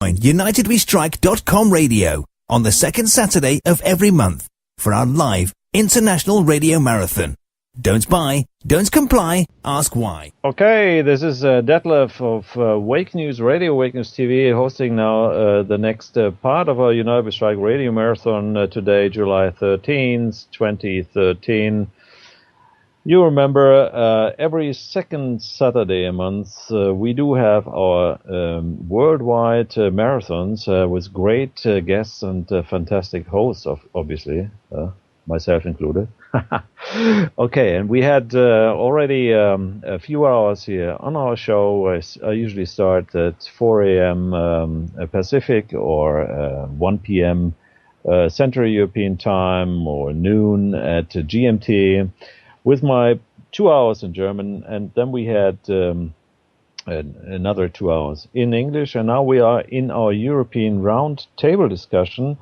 join UNITEDWESTRIKE.com radio on the second Saturday of every month for our live international radio marathon. Don't buy, don't comply, ask why. Okay, this is Detlev of Wake News Radio, Wake News TV, hosting now the next part of our United We Strike Radio Marathon today, July 13th, 2013. You remember every second Saturday a month we do have our worldwide marathons with great guests and fantastic hosts, obviously, myself included. Okay, and we had already a few hours here on our show. I usually start at 4 a.m. Pacific or 1 p.m. Central European Time or noon at GMT with my 2 hours in German, and then we had another 2 hours in English, and now we are in our European round table discussion.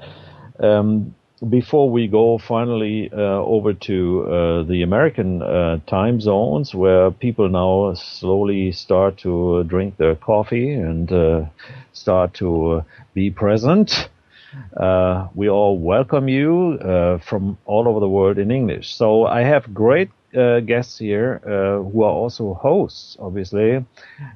Before we go finally over to the American time zones, where people now slowly start to drink their coffee and start to be present, we all welcome you from all over the world in English. So I have great guests here who are also hosts, obviously,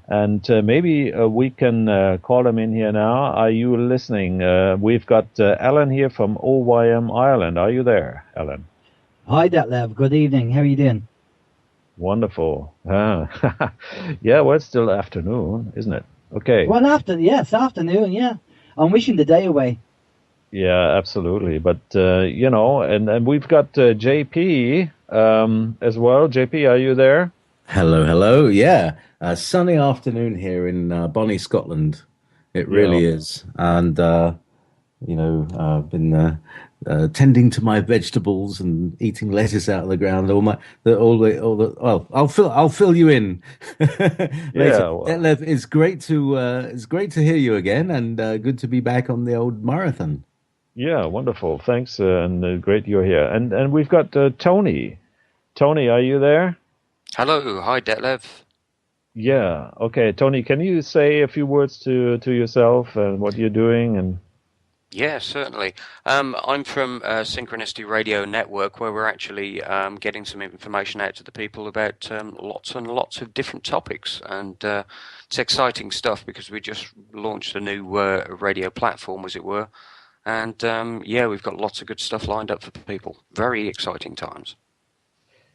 and maybe we can call them in here now. Are you listening? We've got Alan here from OYM Ireland. Are you there, Alan? Hi, Detlev. Good evening. How are you doing? Wonderful. Yeah, well, it's still afternoon, isn't it? Okay. Well, afternoon, yeah. I'm wishing the day away. Yeah, absolutely. But, you know, and we've got JP as well. JP, are you there? Hello. Yeah, sunny afternoon here in Bonnie, Scotland. It really is. And, you know, I've been tending to my vegetables and eating lettuce out of the ground. Well, I'll fill you in later. Yeah, well. Detlev, it's great to hear you again, and good to be back on the old marathon. Yeah, wonderful. Thanks, and great you're here. And we've got Tony. Tony, are you there? Hello. Hi, Detlev. Yeah. Okay, Tony, can you say a few words to yourself and what you're doing? And Yeah, certainly. I'm from Synchronicity Radio Network, where we're actually getting some information out to the people about lots and lots of different topics. And it's exciting stuff because we just launched a new radio platform, as it were. And yeah, we've got lots of good stuff lined up for people. Very exciting times.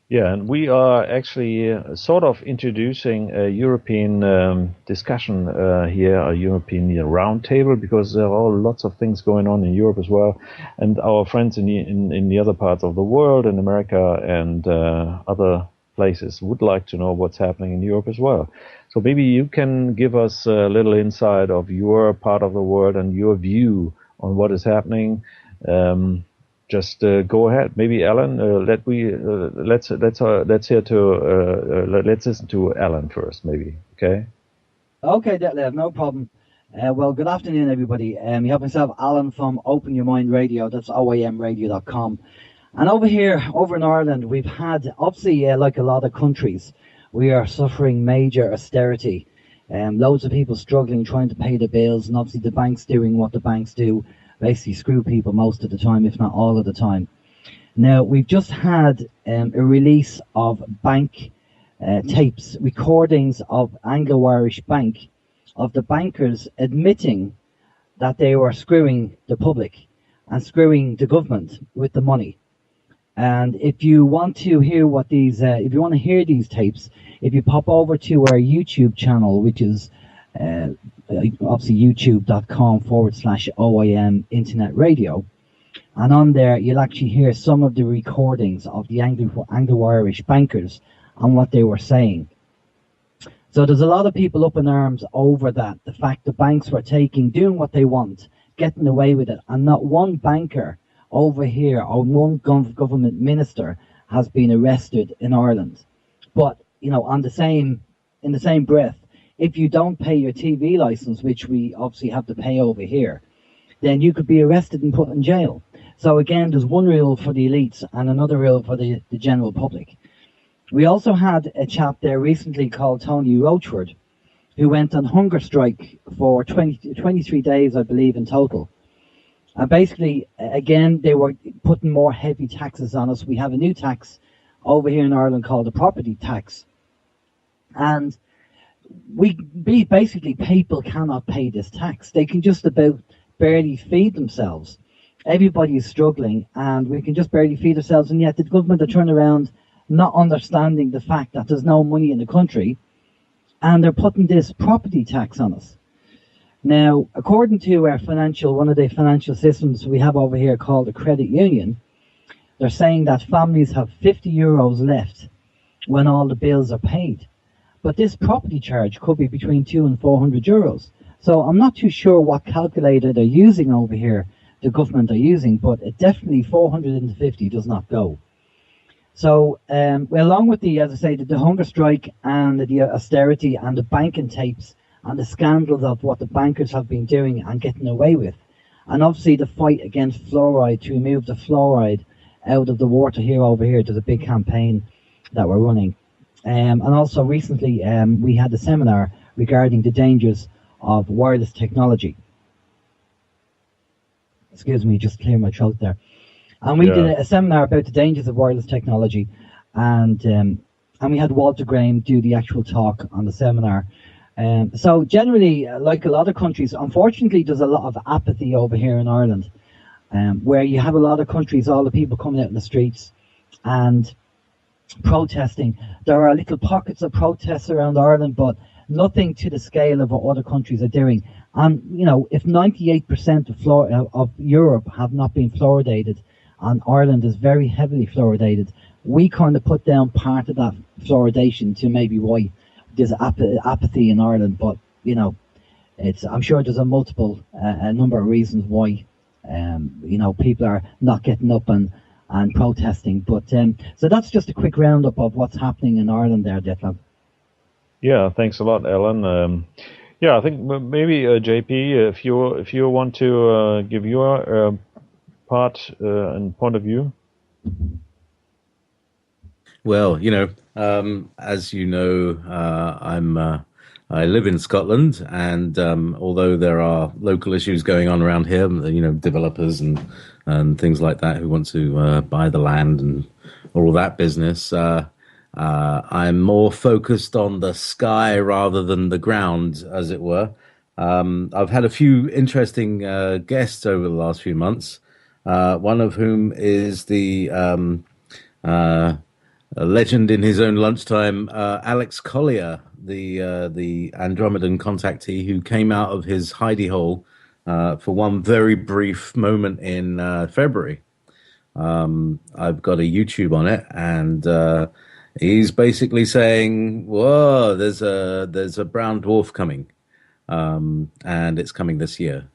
yeah, and we are actually sort of introducing a European discussion here, a European roundtable, because there are lots of things going on in Europe as well, and our friends in the other parts of the world, in America and other places, would like to know what's happening in Europe as well. So maybe you can give us a little insight of your part of the world and your view on what is happening. Just go ahead. Maybe Alan. Let's listen to Alan first. Maybe. Okay. Okay, Detlev, no problem. Well, good afternoon, everybody. You have myself, Alan, from Open Your Mind Radio. That's OIMradio.com. And over in Ireland, we've had, obviously, like a lot of countries, we are suffering major austerity. Loads of people struggling, trying to pay the bills, and obviously the banks doing what the banks do, basically screw people most of the time, if not all of the time. Now, we've just had a release of bank tapes, recordings of Anglo-Irish Bank, of the bankers admitting that they were screwing the public and screwing the government with the money. And if you want to hear what these, these tapes, if you pop over to our YouTube channel, which is obviously youtube.com/OIM Internet Radio, and on there you'll actually hear some of the recordings of the Anglo-Irish bankers and what they were saying. So there's a lot of people up in arms over that, the fact the banks were doing what they want, getting away with it, and not one banker over here or one government minister has been arrested in Ireland. But, you know, in the same breath, if you don't pay your TV license, which we obviously have to pay over here, then you could be arrested and put in jail. So again, there's one rule for the elites and another rule for the general public. We also had a chap there recently called Tony Rochford, who went on hunger strike for 23 days, I believe, in total. And basically, again, they were putting more heavy taxes on us. We have a new tax over here in Ireland called the property tax. And basically, people cannot pay this tax. They can just about barely feed themselves. Everybody is struggling, and we can just barely feed ourselves. And yet the government are turning around, not understanding the fact that there's no money in the country, and they're putting this property tax on us. Now, according to our one of the financial systems we have over here called a credit union, they're saying that families have €50 left when all the bills are paid. But this property charge could be between €200 and €400. So I'm not too sure what calculator they're using over here, the government are using, but it definitely 450 does not go. So, along with as I say, the hunger strike and the austerity and the banking tapes and the scandals of what the bankers have been doing and getting away with, and obviously the fight against fluoride, to remove the fluoride out of the water over here, there's a big campaign that we're running. And also recently we had a seminar regarding the dangers of wireless technology. Excuse me, just clear my throat there. And we did a seminar about the dangers of wireless technology, and we had Walter Graham do the actual talk on the seminar. So generally, like a lot of countries, unfortunately, there's a lot of apathy over here in Ireland, where you have a lot of countries, all the people coming out in the streets and protesting. There are little pockets of protests around Ireland, but nothing to the scale of what other countries are doing. And, if 98% of Europe have not been fluoridated, and Ireland is very heavily fluoridated, we kind of put down part of that fluoridation to maybe why there's apathy in Ireland. But, I'm sure there's a number of reasons why, people are not getting up and protesting. But so that's just a quick roundup of what's happening in Ireland there, Detlev. Yeah, thanks a lot, Alan. I think maybe JP, if you want to give your part and point of view. Well, as you know, I live in Scotland, and although there are local issues going on around here, developers and things like that who want to buy the land and all that business, I'm more focused on the sky rather than the ground, as it were. I've had a few interesting guests over the last few months, one of whom is the a legend in his own lunchtime, Alex Collier, the Andromedan contactee who came out of his hidey hole for one very brief moment in February. I've got a YouTube on it, and he's basically saying, "Whoa, there's a brown dwarf coming, and it's coming this year,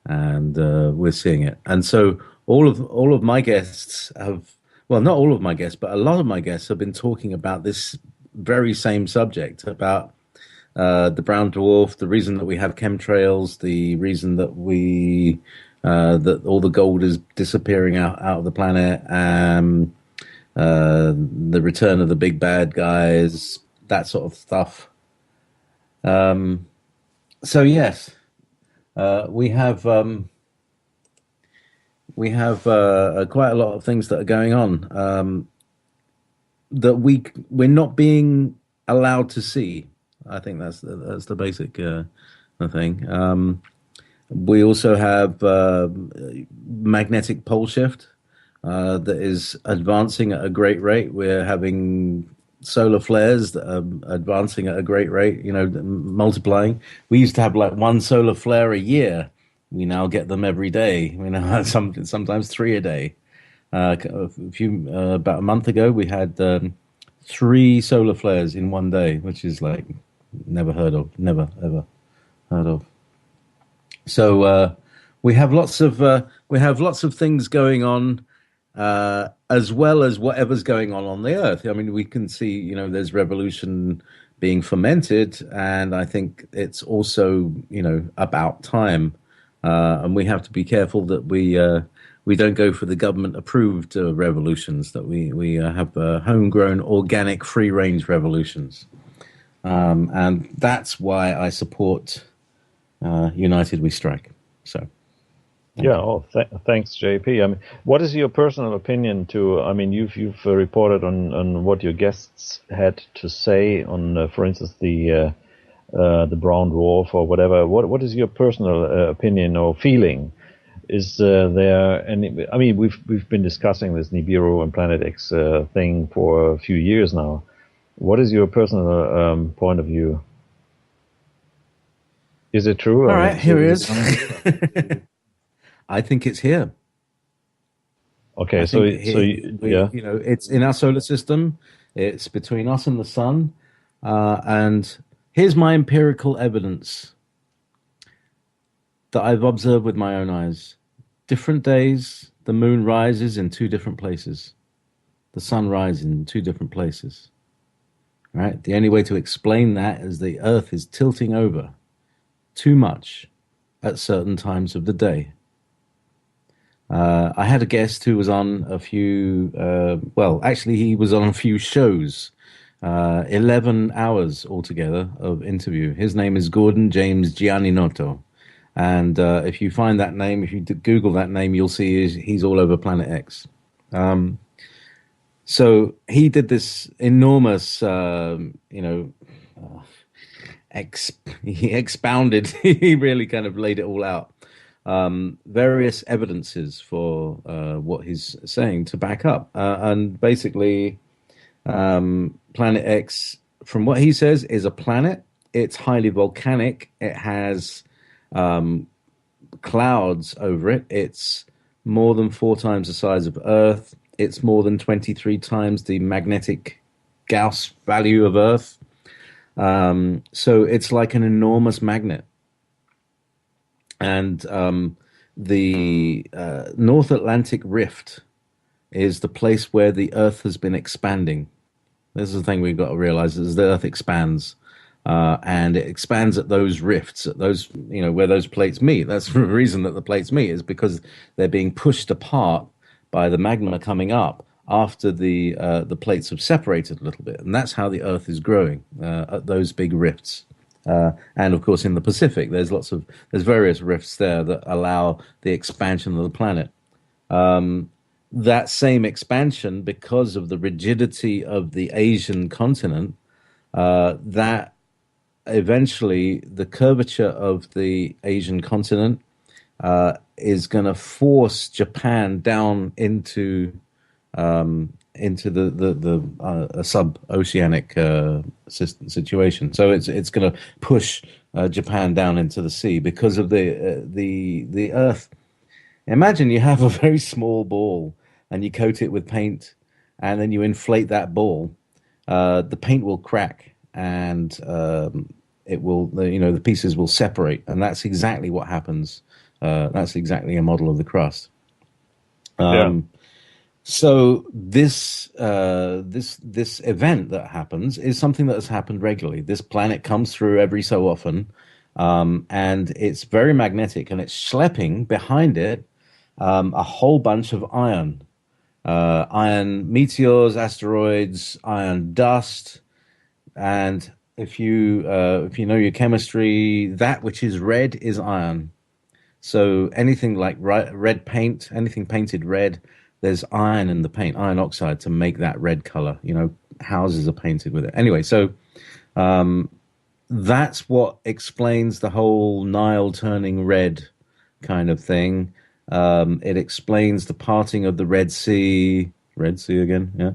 and we're seeing it." And so all of my guests have. Well, not all of my guests, but a lot of my guests have been talking about this very same subject, about the brown dwarf, the reason that we have chemtrails, the reason that that all the gold is disappearing out of the planet, the return of the big bad guys, that sort of stuff. So yes, we have. We have quite a lot of things that are going on that we're not being allowed to see. I think that's the basic thing. We also have magnetic pole shift that is advancing at a great rate. We're having solar flares that are advancing at a great rate. Multiplying. We used to have like one solar flare a year. We now get them every day. We now have sometimes 3 a day. About a month ago, we had 3 solar flares in one day, which is like never ever heard of. So we have lots of things going on, as well as whatever's going on the earth. I mean, we can see there's revolution being fomented, and I think it's also about time. And we have to be careful that we don't go for the government-approved revolutions, that we have homegrown, organic, free-range revolutions. And that's why I support United We Strike. So. Yeah. Oh, thanks, JP. I mean, what is your personal opinion to? I mean, you've reported on what your guests had to say on, for instance, the brown dwarf or whatever. What is your personal opinion or feeling? Is there any? I mean, we've been discussing this Nibiru and Planet X thing for a few years now. What is your personal point of view? Is it true? All right, here it is. I think it's here. Okay, yeah, you know, it's in our solar system. It's between us and the sun, and here's my empirical evidence that I've observed with my own eyes. Different days, the moon rises in two different places. The sun rises in two different places. Right? The only way to explain that is the Earth is tilting over too much at certain times of the day. I had a guest who was on a few, well, actually, he was on a few shows, 11 hours altogether of interview. His name is Gordon James Gianninotto. And if you find that name, if you Google that name, you'll see he's all over Planet X. So he did this enormous, he expounded, he really kind of laid it all out. Various evidences for what he's saying to back up. And basically, Planet X, from what he says, is a planet. It's highly volcanic. It has clouds over it. It's more than 4 times the size of Earth. It's more than 23 times the magnetic Gauss value of Earth. So it's like an enormous magnet. And the North Atlantic Rift is the place where the Earth has been expanding. This is the thing we've got to realize: is the Earth expands, and it expands at those rifts, at those, you know, where those plates meet. That's the reason that the plates meet, is because they're being pushed apart by the magma coming up after the plates have separated a little bit, and that's how the Earth is growing at those big rifts. And of course, in the Pacific, there's various rifts there that allow the expansion of the planet. That same expansion, because of the rigidity of the Asian continent, that eventually the curvature of the Asian continent is going to force Japan down into the sub-oceanic situation. So it's going to push Japan down into the sea because of the Earth. Imagine you have a very small ball and you coat it with paint, and then you inflate that ball. The paint will crack, and it will, the pieces will separate, and that's exactly what happens. That's exactly a model of the crust. So this event that happens is something that has happened regularly. This planet comes through every so often, and it's very magnetic, and it's schlepping behind it a whole bunch of iron meteors, asteroids, iron dust, and if you know your chemistry, that which is red is iron. So anything like red paint, anything painted red, there's iron in the paint, iron oxide, to make that red color. Houses are painted with it. Anyway, so that's what explains the whole Nile turning red kind of thing. It explains the parting of the Red Sea again. Yeah.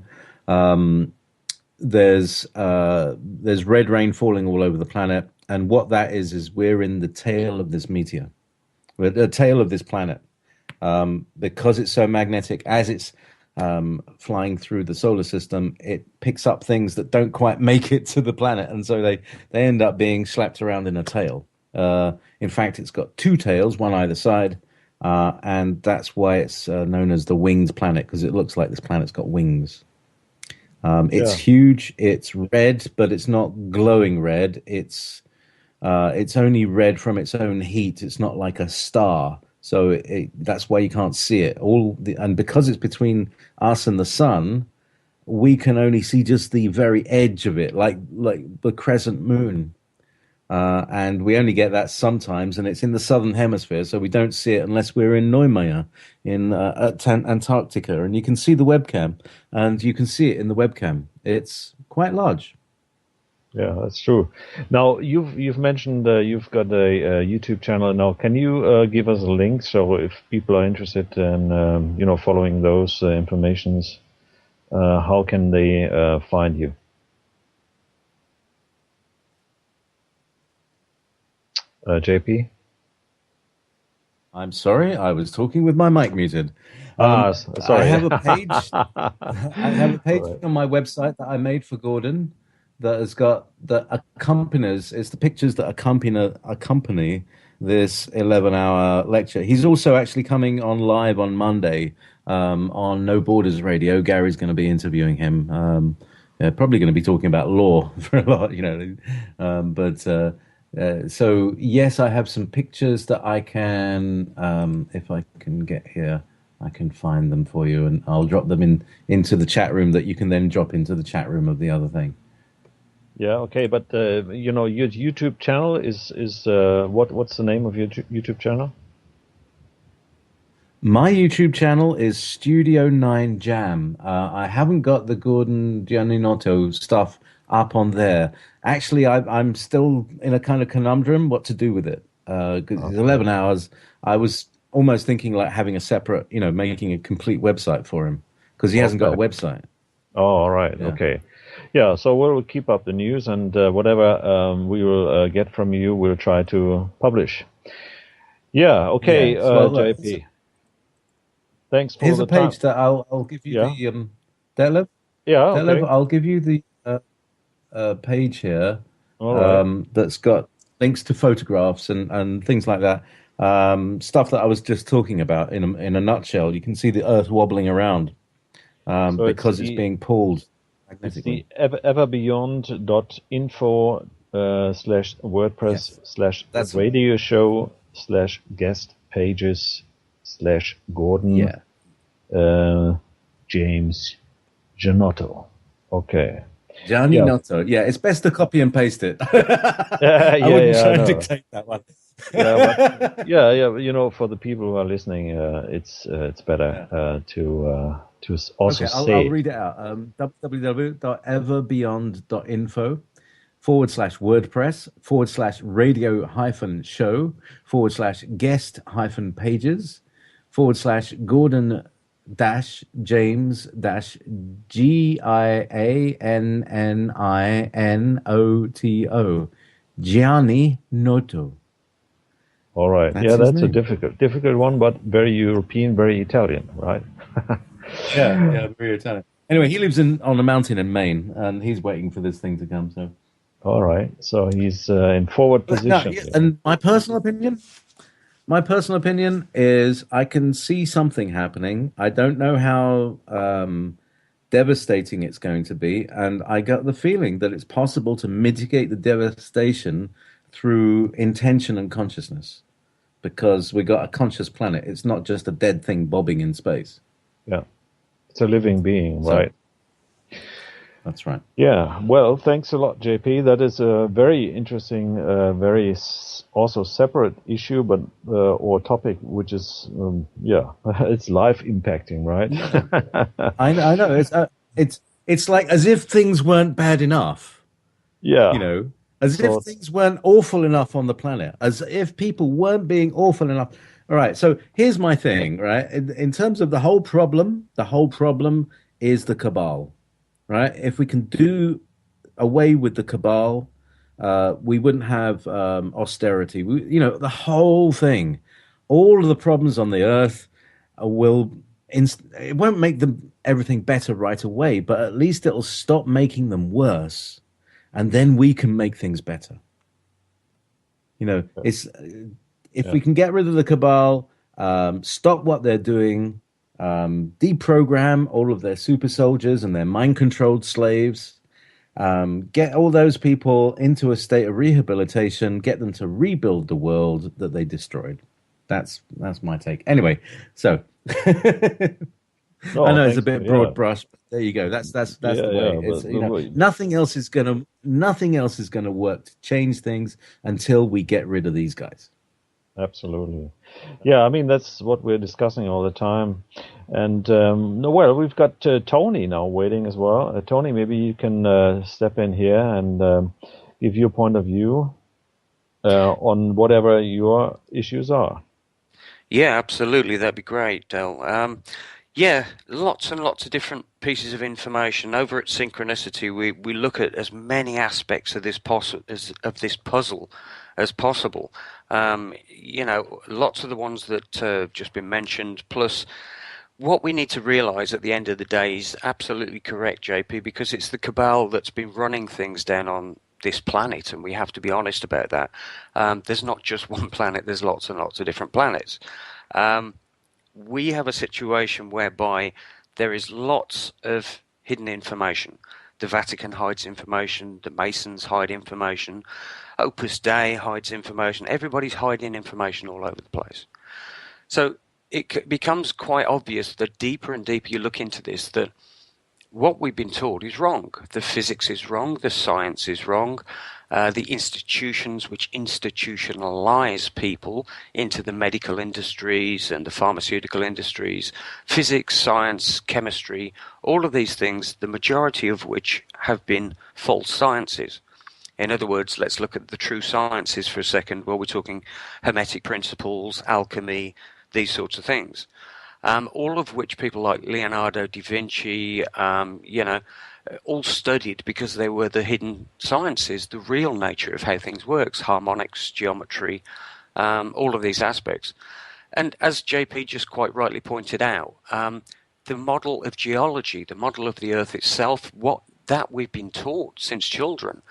There's red rain falling all over the planet, and what that is we're in the tail of this meteor. We're at the tail of this planet. Because it's so magnetic, as it's flying through the solar system, it picks up things that don't quite make it to the planet, and so they end up being slapped around in a tail. In fact, it's got 2 tails, one either side, and that's why it's known as the winged planet, because it looks like this planet's got wings. It's huge, it's red, but it's not glowing red. It's only red from its own heat. It's not like a star. So that's why you can't see it. And because it's between us and the sun, we can only see just the very edge of it, like the crescent moon. And we only get that sometimes, and it's in the southern hemisphere, so we don't see it unless we're in Neumayer in Antarctica, and you can see the webcam, and you can see it in the webcam. It's quite large. Yeah, that's true. Now you've mentioned you've got a YouTube channel. Now, can you give us a link so if people are interested in following those informations, how can they find you? JP? I'm sorry, I was talking with my mic muted. Sorry. I have a page. I have a page Right. on my website that I made for Gordon that has got that accompanies. It's the pictures that accompany this 11-hour lecture. He's also actually coming on live on Monday on No Borders Radio. Gary's going to be interviewing him. Probably going to be talking about law for a lot, so yes, I have some pictures that I can, if I can get here, I can find them for you, and I'll drop them into the chat room that you can then drop into the chat room of the other thing. Yeah, okay, but your YouTube channel is what's the name of your YouTube channel? My YouTube channel is Studio 9 Jam. I haven't got the Gordon Gianninotto stuff up on there. Actually, I'm still in a kind of conundrum what to do with it. Because it's 11 hours. I was almost thinking like having a separate, making a complete website for him because he hasn't got a website. Oh, all right. Yeah. Okay. Yeah, so we'll keep up the news, and whatever we will get from you, we'll try to publish. Yeah, okay, JP. Thanks for Here's the a page that I'll give you the Detlev. Yeah, Detlev, okay. I'll give you the page here that's got links to photographs and things like that. Stuff that I was just talking about in a nutshell. You can see the Earth wobbling around because it's being pulled magnetically. It's the everbeyond.info /WordPress /radio show /guest pages /Gordon James Giannotto. Okay. Gianninotto. Yeah, it's best to copy and paste it. I wouldn't try to dictate that one. For the people who are listening, it's better to also say. I'll read it out. www.everbeyond.info /WordPress /radio-show /guest-pages /Gordon James Gianninoto Gianninotto. All right. That's a difficult one, but very European, very Italian, right? yeah, very Italian. Anyway, he lives on a mountain in Maine, and he's waiting for this thing to come. So, all right. So he's in forward position. And my personal opinion is I can see something happening. I don't know how devastating it's going to be, and I got the feeling that it's possible to mitigate the devastation through intention and consciousness, because we got a conscious planet. It's not just a dead thing bobbing in space. Yeah, it's a living being, right? That's right. Yeah. Well, thanks a lot, JP. That is a very interesting, very also separate issue, but or topic, which is it's life impacting, right? I know. It's like as if things weren't bad enough. Yeah. As if things weren't awful enough on the planet, as if people weren't being awful enough. All right, so here's my thing, right? In terms of the whole problem is the cabal, right? If we can do away with the cabal, we wouldn't have austerity. The whole thing, all of the problems on the earth it won't make everything better right away, but at least it'll stop making them worse. And then we can make things better. If we can get rid of the cabal, stop what they're doing, deprogram all of their super soldiers and their mind-controlled slaves, get all those people into a state of rehabilitation, get them to rebuild the world that they destroyed. That's my take. Anyway, so I No, know it's a thanks. bit Yeah, broad brush, but there you go. That's yeah, the way. yeah. It's nothing else is gonna work to change things until we get rid of these guys. Absolutely. Yeah, I mean, that's what we're discussing all the time. And no, well, we've got Tony now waiting as well. Tony, maybe you can step in here and give your point of view on whatever your issues are. Yeah, absolutely. That'd be great, Del. Yeah, lots and lots of different pieces of information. Over at Synchronicity, we look at as many aspects of of this puzzle as possible. Lots of the ones that have just been mentioned, plus what we need to realize at the end of the day is absolutely correct, JP, because it's the cabal that's been running things down on this planet, and we have to be honest about that. There's not just one planet, there's lots and lots of different planets. We have a situation whereby there is lots of hidden information. The Vatican hides information, the Masons hide information, Opus Dei hides information, everybody's hiding information all over the place. So it becomes quite obvious the deeper and deeper you look into this that what we've been told is wrong. The physics is wrong, the science is wrong, the institutions which institutionalize people into the medical industries and the pharmaceutical industries, physics, science, chemistry, all of these things, the majority of which have been false sciences. In other words, let's look at the true sciences for a second. Well, we're talking hermetic principles, alchemy, these sorts of things. All of which people like Leonardo da Vinci, all studied because they were the hidden sciences, the real nature of how things works, harmonics, geometry, all of these aspects. And as JP just quite rightly pointed out, the model of geology, the model of the Earth itself, what that we've been taught since children,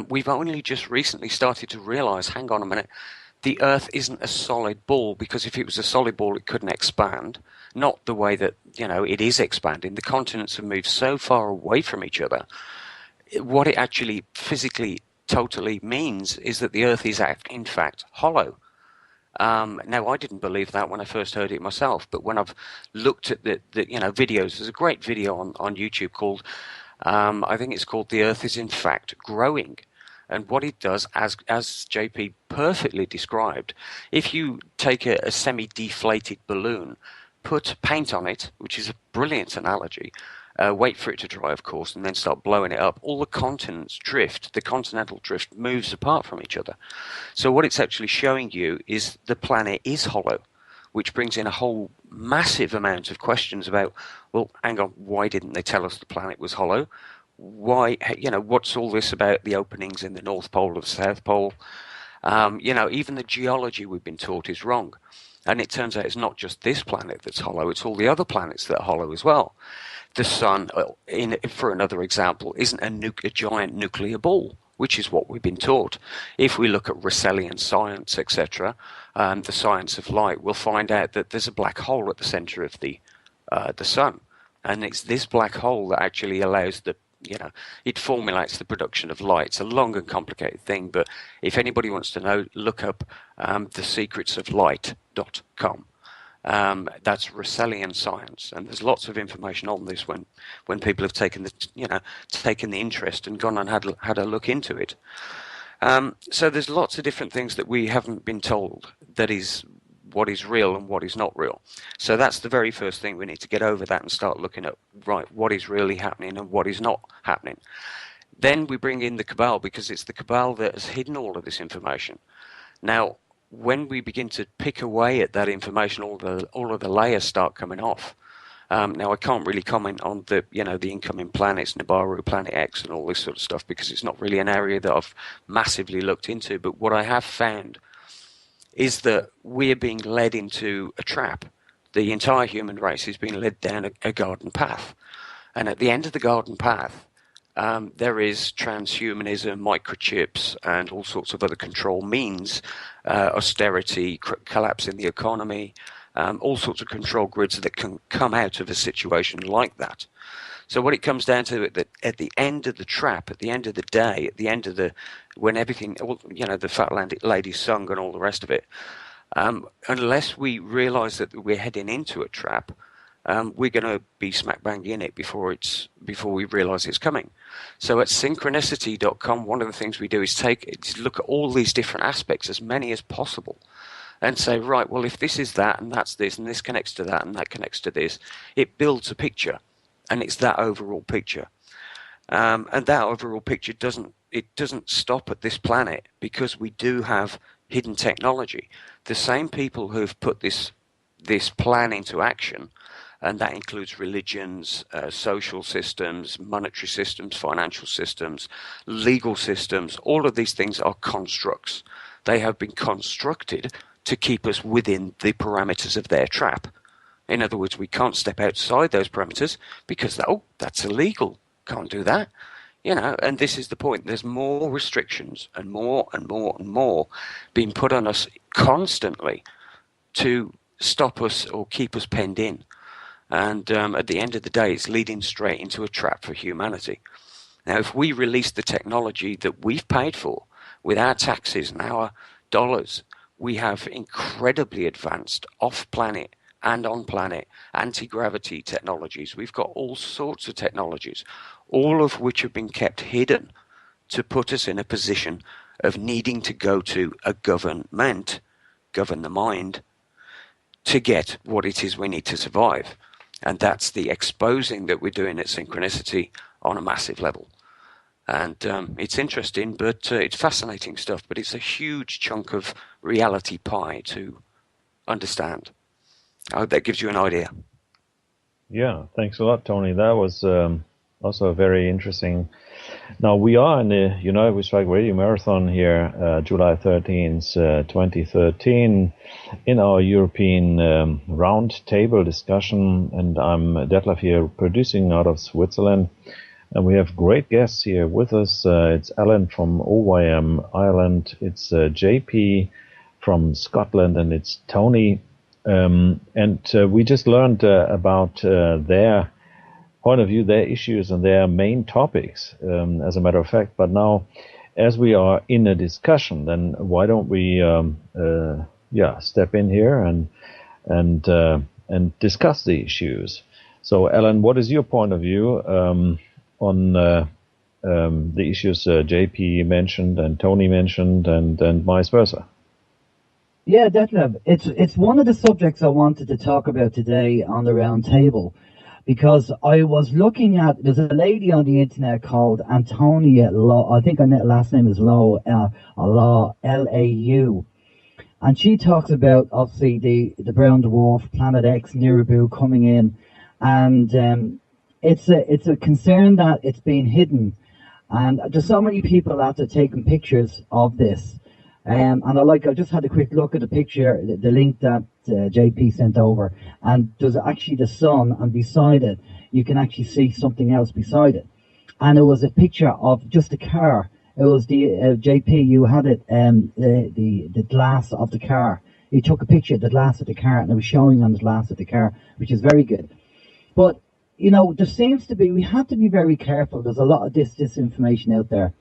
we've only just recently started to realize, hang on a minute, the Earth isn't a solid ball, because if it was a solid ball, it couldn't expand. Not the way that, it is expanding. The continents have moved so far away from each other. What it actually physically totally means is that the Earth is, in fact, hollow. Now, I didn't believe that when I first heard it myself, but when I've looked at the videos, there's a great video on YouTube called, I think it's called "The Earth is in fact growing." And what it does, as JP perfectly described, if you take a semi-deflated balloon, put paint on it, which is a brilliant analogy, wait for it to dry, of course, and then start blowing it up, all the continents drift, the continental drift moves apart from each other. So what it's actually showing you is the planet is hollow, which brings in a whole massive amount of questions about, well, hang on, why didn't they tell us the planet was hollow? Why, what's all this about the openings in the North Pole or the South Pole? Even the geology we've been taught is wrong. And it turns out it's not just this planet that's hollow, it's all the other planets that are hollow as well. The sun, for another example, isn't a giant nuclear ball, which is what we've been taught. If we look at Russellian science, etc., the science of light, we'll find out that there's a black hole at the center of the sun. And it's this black hole that actually allows it formulates the production of light. It's a long and complicated thing, but if anybody wants to know, look up thesecretsoflight.com. That's Russellian science, and there's lots of information on this when people have taken the interest and gone and had a look into it. So there's lots of different things that we haven't been told that is what is real and what is not real. So that's the very first thing. We need to get over that and start looking at, right, what is really happening and what is not happening. Then we bring in the cabal, because it's the cabal that has hidden all of this information. Now, when we begin to pick away at that information, all of the layers start coming off. Now, I can't really comment on the incoming planets, Nibiru, Planet X, and all this sort of stuff, because it's not really an area that I've massively looked into. But what I have found is that we're being led into a trap. The entire human race is being led down a garden path. And at the end of the garden path, there is transhumanism, microchips, and all sorts of other control means, austerity, collapse in the economy, all sorts of control grids that can come out of a situation like that. So what it comes down to, that at the end of the trap, at the end of the day, at the end of when everything, the fat lady's sung and all the rest of it, unless we realize that we're heading into a trap, we're going to be smack bang in it before we realise it's coming. So at synchronicity.com, one of the things we do is look at all these different aspects, as many as possible, and say, right, well, if this is that, and that's this, and this connects to that, and that connects to this, it builds a picture, and it's that overall picture. And that overall picture doesn't stop at this planet, because we do have hidden technology. The same people who've put this plan into action, and that includes religions, social systems, monetary systems, financial systems, legal systems. All of these things are constructs. They have been constructed to keep us within the parameters of their trap. In other words, we can't step outside those parameters because, that's illegal. Can't do that. And this is the point. There's more restrictions and more and more and more being put on us constantly to stop us or keep us penned in. And at the end of the day, it's leading straight into a trap for humanity. Now, if we release the technology that we've paid for with our taxes and our dollars, we have incredibly advanced off-planet and on-planet anti-gravity technologies. We've got all sorts of technologies, all of which have been kept hidden to put us in a position of needing to go to a government, govern the mind, to get what it is we need to survive. And that's the exposing that we're doing at Synchronicity on a massive level. And it's interesting, but it's fascinating stuff, but it's a huge chunk of reality pie to understand. I hope that gives you an idea. Yeah, thanks a lot, Tony. That was also very interesting. Now, we are in the United We Strike Radio Marathon here, July 13th, 2013, in our European round table discussion. And I'm Detlev here, producing out of Switzerland. And we have great guests here with us. It's Alan from OYM Ireland. It's JP from Scotland, and it's Tony. And we just learned about their point of view, their issues and their main topics, as a matter of fact. But now, as we are in a discussion, then why don't we step in here and discuss the issues. So, Alan, what is your point of view on the issues JP mentioned and Tony mentioned, and vice versa? Yeah, Detlev, it's one of the subjects I wanted to talk about today on the round table, because I was looking at, there's a lady on the internet called Antonia Law, I think her last name is Law, L-A-U, and she talks about, obviously, the brown dwarf, Planet X, Nibiru coming in, and it's a concern that it's being hidden, and there's so many people out there taking pictures of this. And I just had a quick look at the picture, the link that JP sent over, and there's actually the sun, and beside it, you can actually see something else beside it. And it was a picture of just a car. It was the, JP, you had it, the glass of the car. You took a picture of the glass of the car, and it was showing on the glass of the car, which is very good. But, there seems to be, we have to be very careful. There's a lot of disinformation out there.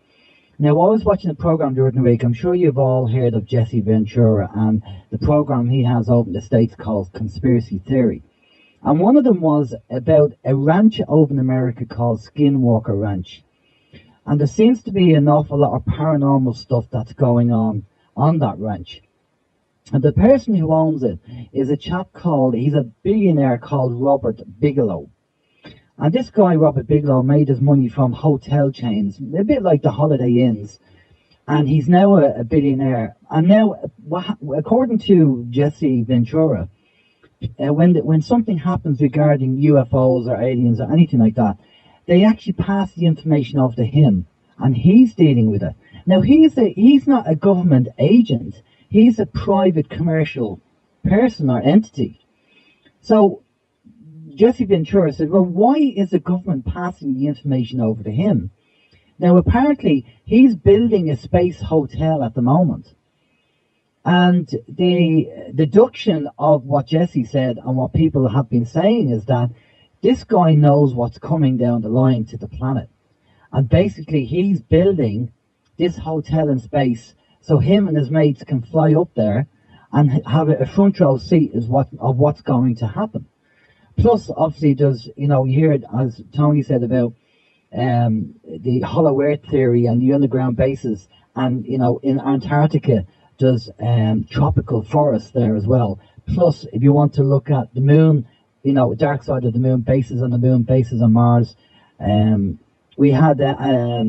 Now, I was watching a program during the week. I'm sure you've all heard of Jesse Ventura and the program he has over in the States called Conspiracy Theory. And one of them was about a ranch over in America called Skinwalker Ranch. And there seems to be an awful lot of paranormal stuff that's going on that ranch. And the person who owns it is a chap he's a billionaire called Robert Bigelow. And this guy, Robert Bigelow, made his money from hotel chains, a bit like the Holiday Inns. And he's now a billionaire. And now, according to Jesse Ventura, when something happens regarding UFOs or aliens or anything like that, they actually pass the information off to him, and he's dealing with it. Now, he's not a government agent. He's a private commercial person or entity. So Jesse Ventura said, well, why is the government passing the information over to him? Now, apparently, he's building a space hotel at the moment. And the deduction of what Jesse said and what people have been saying is that this guy knows what's coming down the line to the planet. And basically, he's building this hotel in space so him and his mates can fly up there and have a front row seat of what's going to happen. Plus, obviously, there's, you hear it, as Tony said, about the hollow earth theory and the underground bases. And, in Antarctica, there's tropical forests there as well. Plus, if you want to look at the moon, dark side of the moon, bases on the moon, bases on Mars. We had a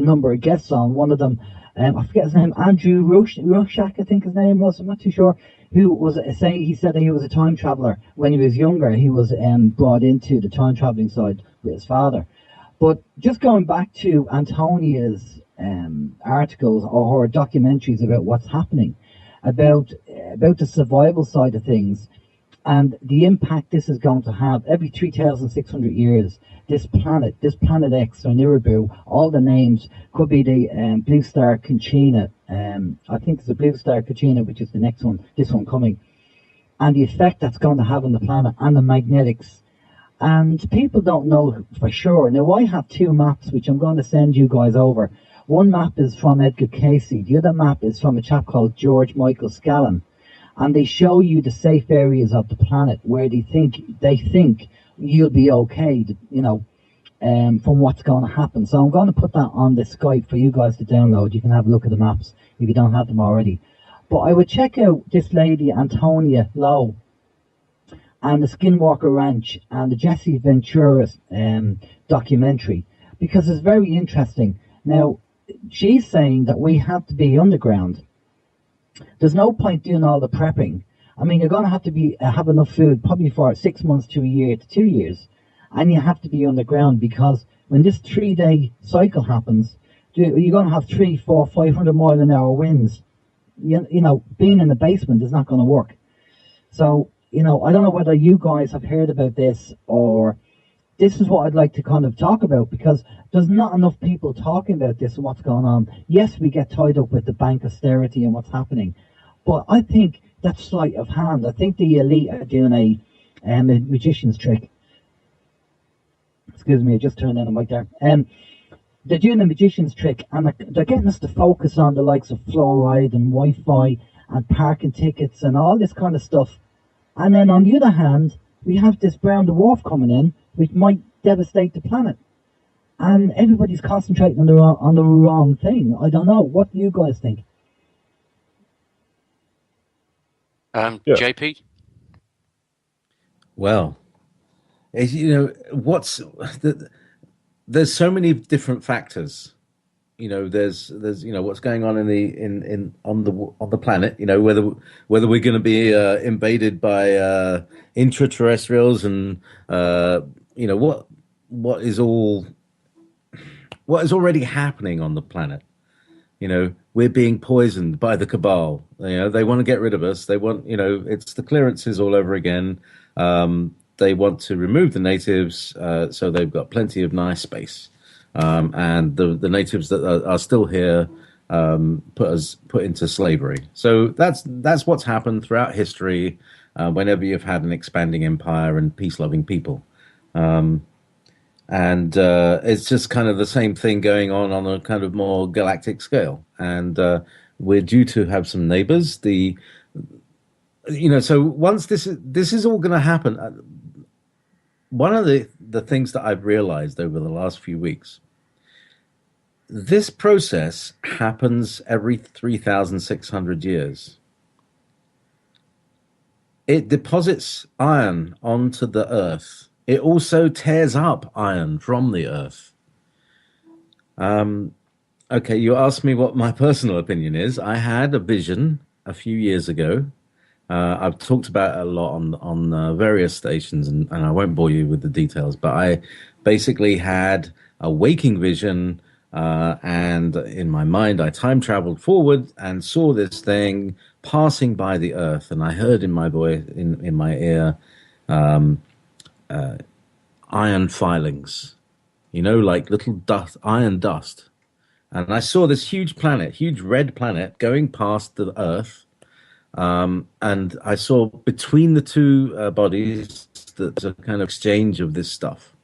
number of guests on. One of them, I forget his name, Andrew Rorschach, I think his name was. I'm not too sure. Who was saying, he said that he was a time traveler when he was younger. He was brought into the time traveling side with his father. But just going back to Antonia's articles or documentaries about what's happening, about the survival side of things, and the impact this is going to have every 3,600 years. This planet X or Nibiru, all the names could be the blue star Cancina. I think it's the blue star Cancina, which is the next one, this one coming, and the effect that's going to have on the planet and the magnetics. And people don't know for sure. Now, I have two maps which I'm going to send you guys over. One map is from Edgar Casey. The other map is from a chap called George Michael Scallon. And they show you the safe areas of the planet where they think you'll be okay, from what's going to happen. So I'm going to put that on the Skype for you guys to download. You can have a look at the maps if you don't have them already. But I would check out this lady, Antonia Lowe, and the Skinwalker Ranch and the Jesse Ventura documentary, because it's very interesting. Now, she's saying that we have to be underground. There's no point doing all the prepping. I mean, you're going to have to have enough food probably for 6 months to a year to 2 years, and you have to be underground, because when this 3-day cycle happens, you're going to have 300, 400, 500 mile an hour winds. Being in the basement is not going to work. So, I don't know whether you guys have heard about this, or this is what I'd like to kind of talk about, because there's not enough people talking about this and what's going on. Yes, we get tied up with the bank austerity and what's happening, but I think that's sleight of hand. I think the elite are doing a magician's trick. Excuse me, I just turned on the mic there. They're doing a magician's trick, and they're getting us to focus on the likes of fluoride and Wi-Fi and parking tickets and all this kind of stuff. And then on the other hand, we have this brown dwarf coming in, which might devastate the planet. And everybody's concentrating on the wrong thing. I don't know. What do you guys think? Yeah. JP? Well, there's so many different factors. There's what's going on on the planet. Whether we're going to be invaded by intraterrestrials, and what is already happening on the planet. We're being poisoned by the cabal. They want to get rid of us. They want, it's the clearances all over again. They want to remove the natives, so they've got plenty of nice space. And the natives that are still here put into slavery. So that's what's happened throughout history. Whenever you've had an expanding empire and peace-loving people. And it's just kind of the same thing going on a kind of more galactic scale. And we're due to have some neighbors. So once this is all going to happen, one of the things that I've realized over the last few weeks, this process happens every 3,600 years. It deposits iron onto the earth. It also tears up iron from the earth. Okay, you asked me what my personal opinion is. I had a vision a few years ago. I've talked about it a lot on various stations, and I won't bore you with the details, but I basically had a waking vision, and in my mind, I time traveled forward and saw this thing passing by the earth, and I heard in my voice, in my ear, iron filings, like little dust, iron dust. And I saw this huge red planet going past the earth. And I saw between the two bodies there's a kind of exchange of this stuff.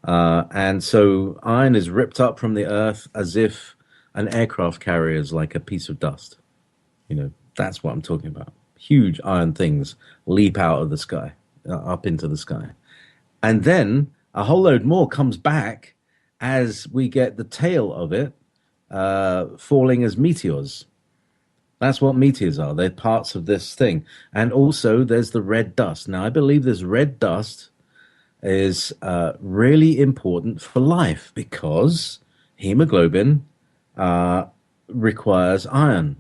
And so iron is ripped up from the earth as if an aircraft carrier is like a piece of dust. That's what I'm talking about. Huge iron things leap out of the sky. up into the sky. And then a whole load more comes back as we get the tail of it falling as meteors. That's what meteors are. They're parts of this thing. And also there's the red dust. Now, I believe this red dust is really important for life because hemoglobin requires iron.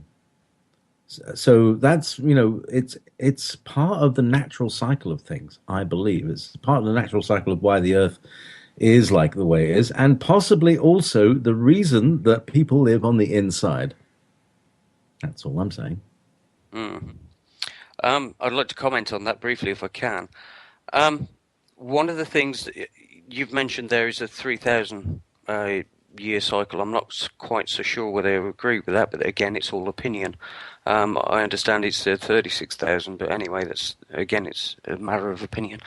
So that's, it's part of the natural cycle of things, I believe. It's part of the natural cycle of why the Earth is like the way it is, and possibly also the reason that people live on the inside. That's all I'm saying. I'd like to comment on that briefly if I can. One of the things that you've mentioned there is a 3,000 year cycle. I'm not quite so sure whether I agree with that, but again, it's all opinion. I understand it's 36,000, but anyway, it's a matter of opinion.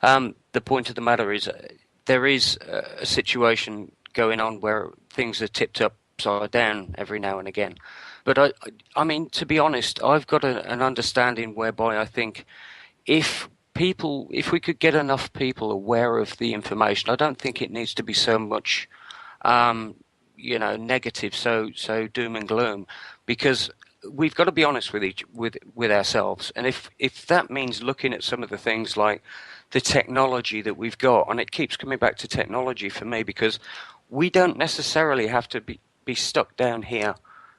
The point of the matter is there is a situation going on where things are tipped upside down every now and again. But I mean, to be honest, I've got an understanding whereby I think if we could get enough people aware of the information, I don't think it needs to be so much, negative, so doom and gloom, because we've got to be honest with ourselves. And if that means looking at some of the things like the technology that we've got, and it keeps coming back to technology for me, because we don't necessarily have to be stuck down here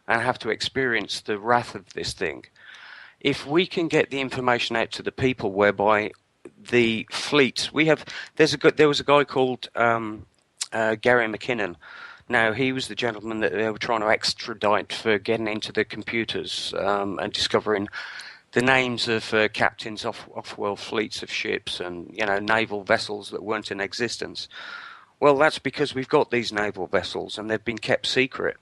and have to experience the wrath of this thing. If we can get the information out to the people, whereby the fleets there was a guy called Gary McKinnon. Now, he was the gentleman that they were trying to extradite for getting into the computers and discovering the names of captains off-world fleets of ships and naval vessels that weren't in existence. Well, that's because we've got these naval vessels and they've been kept secret.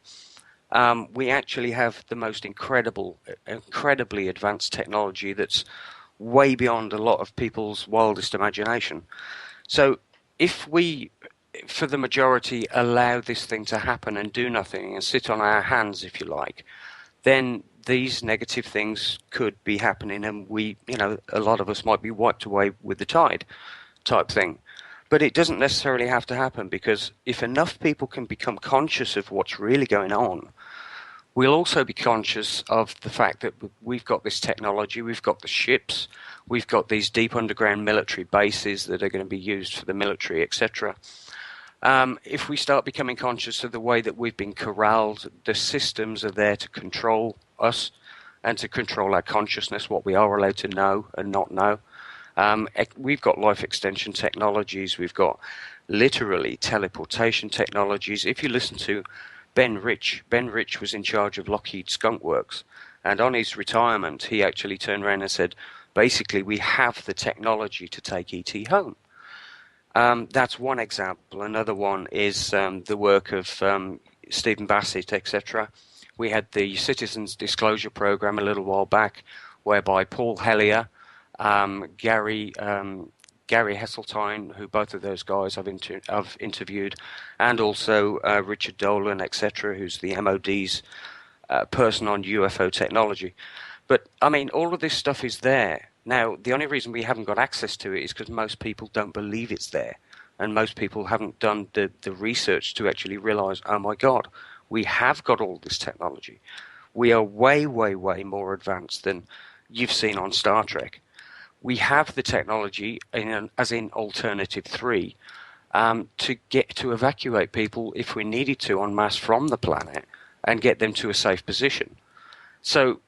We actually have the most incredibly advanced technology that's way beyond a lot of people's wildest imagination. So if we, for the majority, allow this thing to happen and do nothing and sit on our hands, if you like, then these negative things could be happening, and a lot of us might be wiped away with the tide type thing. But it doesn't necessarily have to happen, because if enough people can become conscious of what's really going on, we'll also be conscious of the fact that we've got this technology, we've got the ships, we've got these deep underground military bases that are going to be used for the military, etc. If we start becoming conscious of the way that we've been corralled, the systems are there to control us and to control our consciousness, what we are allowed to know and not know. We've got life extension technologies, we've got literally teleportation technologies. If you listen to Ben Rich was in charge of Lockheed Skunk Works, and on his retirement he actually turned around and said, basically, we have the technology to take ET home. That's one example. Another one is the work of Stephen Bassett, etc. We had the Citizens Disclosure Program a little while back, whereby Paul Hellyer, Gary Heseltine, who both of those guys I've interviewed, and also Richard Dolan, etc., who's the MOD's person on UFO technology. But, I mean, all of this stuff is there. Now, the only reason we haven't got access to it is because most people don't believe it's there. And most people haven't done the research to actually realize, oh my God, we have got all this technology. We are way, way, way more advanced than you've seen on Star Trek. We have the technology, as in Alternative 3, to evacuate people, if we needed to, en masse from the planet and get them to a safe position. So,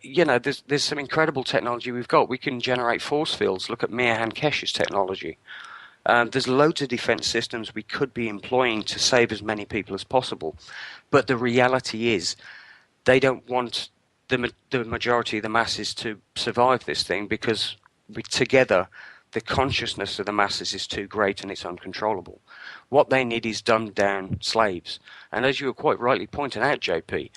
there's some incredible technology we've got. We can generate force fields. Look at Miahan Kesh's technology. There's loads of defense systems we could be employing to save as many people as possible. But the reality is they don't want the majority of the masses to survive this thing, because together the consciousness of the masses is too great and it's uncontrollable. What they need is dumbed down slaves. And as you were quite rightly pointing out, JP,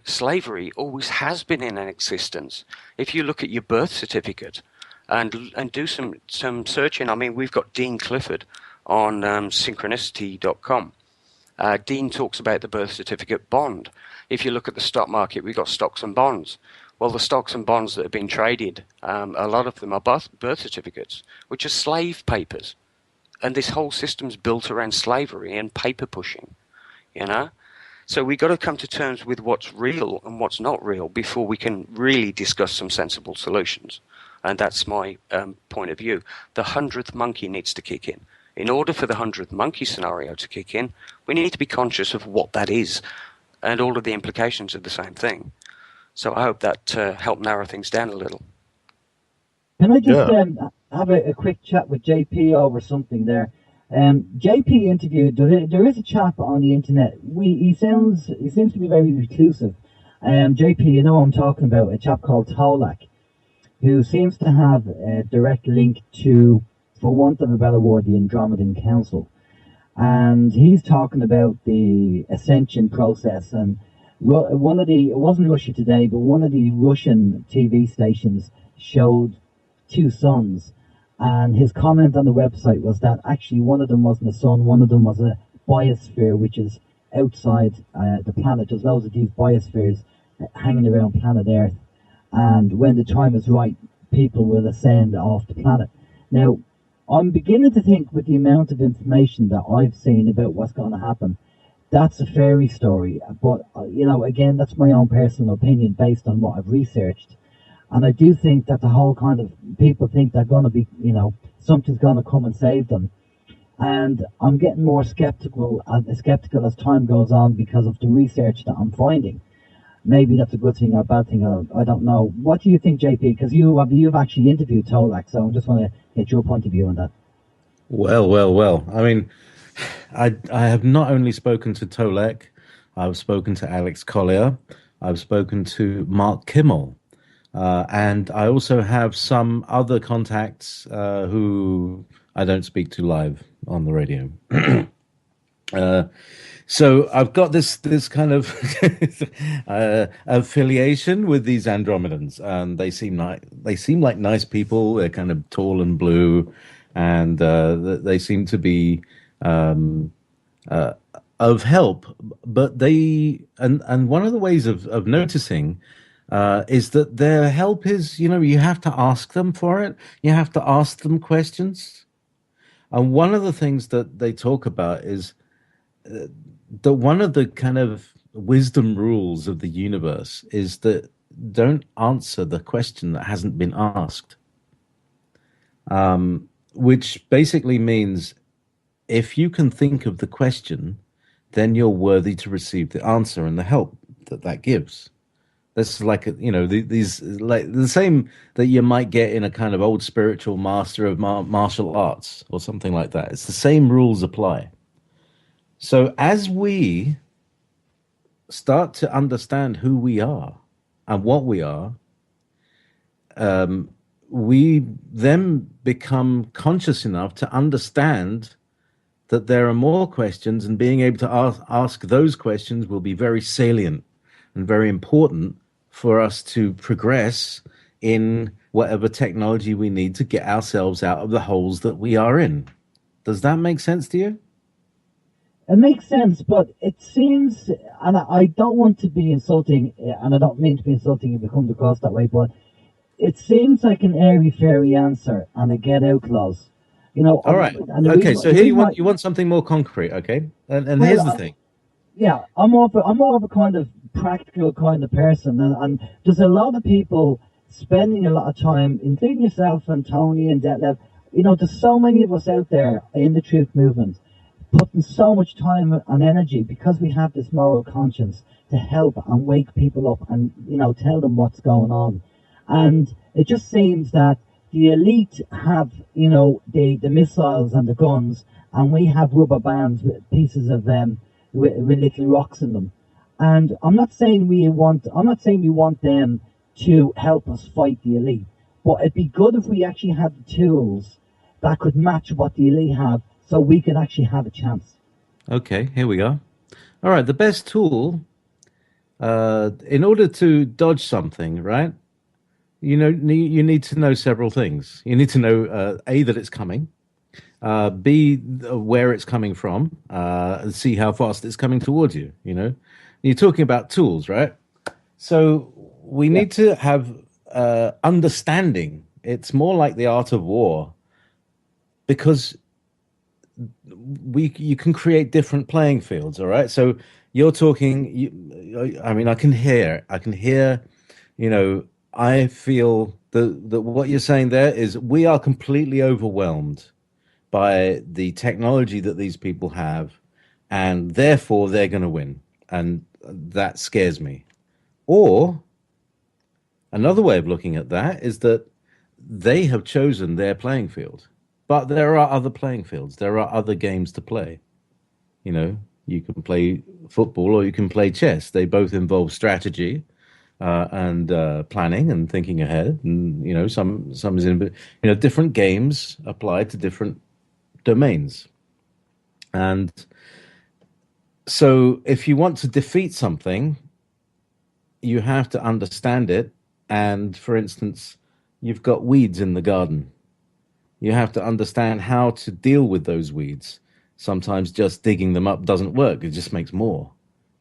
slavery always has been in existence. If you look at your birth certificate and do some searching, I mean, we've got Dean Clifford on synchronicity.com. Dean talks about the birth certificate bond. If you look at the stock market, we've got stocks and bonds. Well, the stocks and bonds that have been traded, a lot of them are birth certificates, which are slave papers. And this whole system's built around slavery and paper pushing, you know? So we've got to come to terms with what's real and what's not real before we can really discuss some sensible solutions. And that's my point of view. The 100th monkey needs to kick in. In order for the 100th monkey scenario to kick in, we need to be conscious of what that is and all of the implications of the same thing. So I hope that helped narrow things down a little. Can I just have a quick chat with JP over something there? JP interviewed. There is a chap on the internet. He seems to be very reclusive. JP, you know what I'm talking about, a chap called Tolak, who seems to have a direct link to, for want of a better word, the Andromedan Council. And he's talking about the ascension process. And one of the, it wasn't Russia Today, but one of the Russian TV stations showed two suns. And his comment on the website was that actually one of them wasn't a sun, one of them was a biosphere, which is outside the planet. There's loads of these biospheres hanging around planet Earth. And when the time is right, people will ascend off the planet. Now, I'm beginning to think with the amount of information that I've seen about what's going to happen, that's a fairy story. But, you know, again, that's my own personal opinion based on what I've researched. And I do think that the whole kind of people think they're going to be, you know, something's going to come and save them. And I'm getting more skeptical as time goes on because of the research that I'm finding. Maybe that's a good thing or a bad thing. I don't know. What do you think, JP? Because you've actually interviewed Tolak, so I just want to get your point of view on that. Well. I mean, I have not only spoken to Tolak, I've spoken to Alex Collier, I've spoken to Mark Kimmel. And I also have some other contacts who I don't speak to live on the radio. So I've got this kind of affiliation with these Andromedans, and they seem like nice people. They're kind of tall and blue, and they seem to be of help. But and one of the ways of noticing. Is that their help is, you know, you have to ask them for it. You have to ask them questions. And one of the things that they talk about is that one of the kind of wisdom rules of the universe is that don't answer the question that hasn't been asked. Which basically means if you can think of the question, then you're worthy to receive the answer and the help that gives. That's like, you know, these like the same that you might get in a kind of old spiritual master of martial arts or something like that. It's the same rules apply. So as we start to understand who we are and what we are, we then become conscious enough to understand that there are more questions, and being able to ask those questions will be very salient and very important for us to progress in whatever technology we need to get ourselves out of the holes that we are in. Does that make sense to you? It makes sense, but it seems, and I don't want to be insulting, and I don't mean to be insulting if it comes across that way, but it seems like an airy-fairy answer and a get-out clause. You know. All right. Okay. So here you want something more concrete. Okay. And well, here's the thing. Yeah, I'm more of a kind of practical kind of person, and there's a lot of people spending a lot of time, including yourself and Tony and Detlev. You know, there's so many of us out there in the truth movement putting so much time and energy because we have this moral conscience to help and wake people up and, you know, tell them what's going on. And it just seems that the elite have, you know, the missiles and the guns, and we have rubber bands with pieces of them with little rocks in them. And I'm not saying we want them to help us fight the elite, but it'd be good if we actually had the tools that could match what the elite have, so we could actually have a chance. Okay, here we go. All right, the best tool in order to dodge something, right? You know, you need to know several things. You need to know A, that it's coming, B, where it's coming from, and see how fast it's coming towards you. You know, you're talking about tools, right? So we need to have understanding. It's more like the art of war, because you can create different playing fields. All right, so you're talking. I mean, I can hear. You know, I feel that what you're saying there is we are completely overwhelmed by the technology that these people have, and therefore they're going to win, and that scares me. Or another way of looking at that is that they have chosen their playing field, but there are other playing fields. There are other games to play. You know, you can play football or you can play chess. They both involve strategy and planning and thinking ahead. And, you know, some is in, you know, different games apply to different domains. And so if you want to defeat something, you have to understand it. And for instance, you've got weeds in the garden. You have to understand how to deal with those weeds. Sometimes just digging them up doesn't work. It just makes more.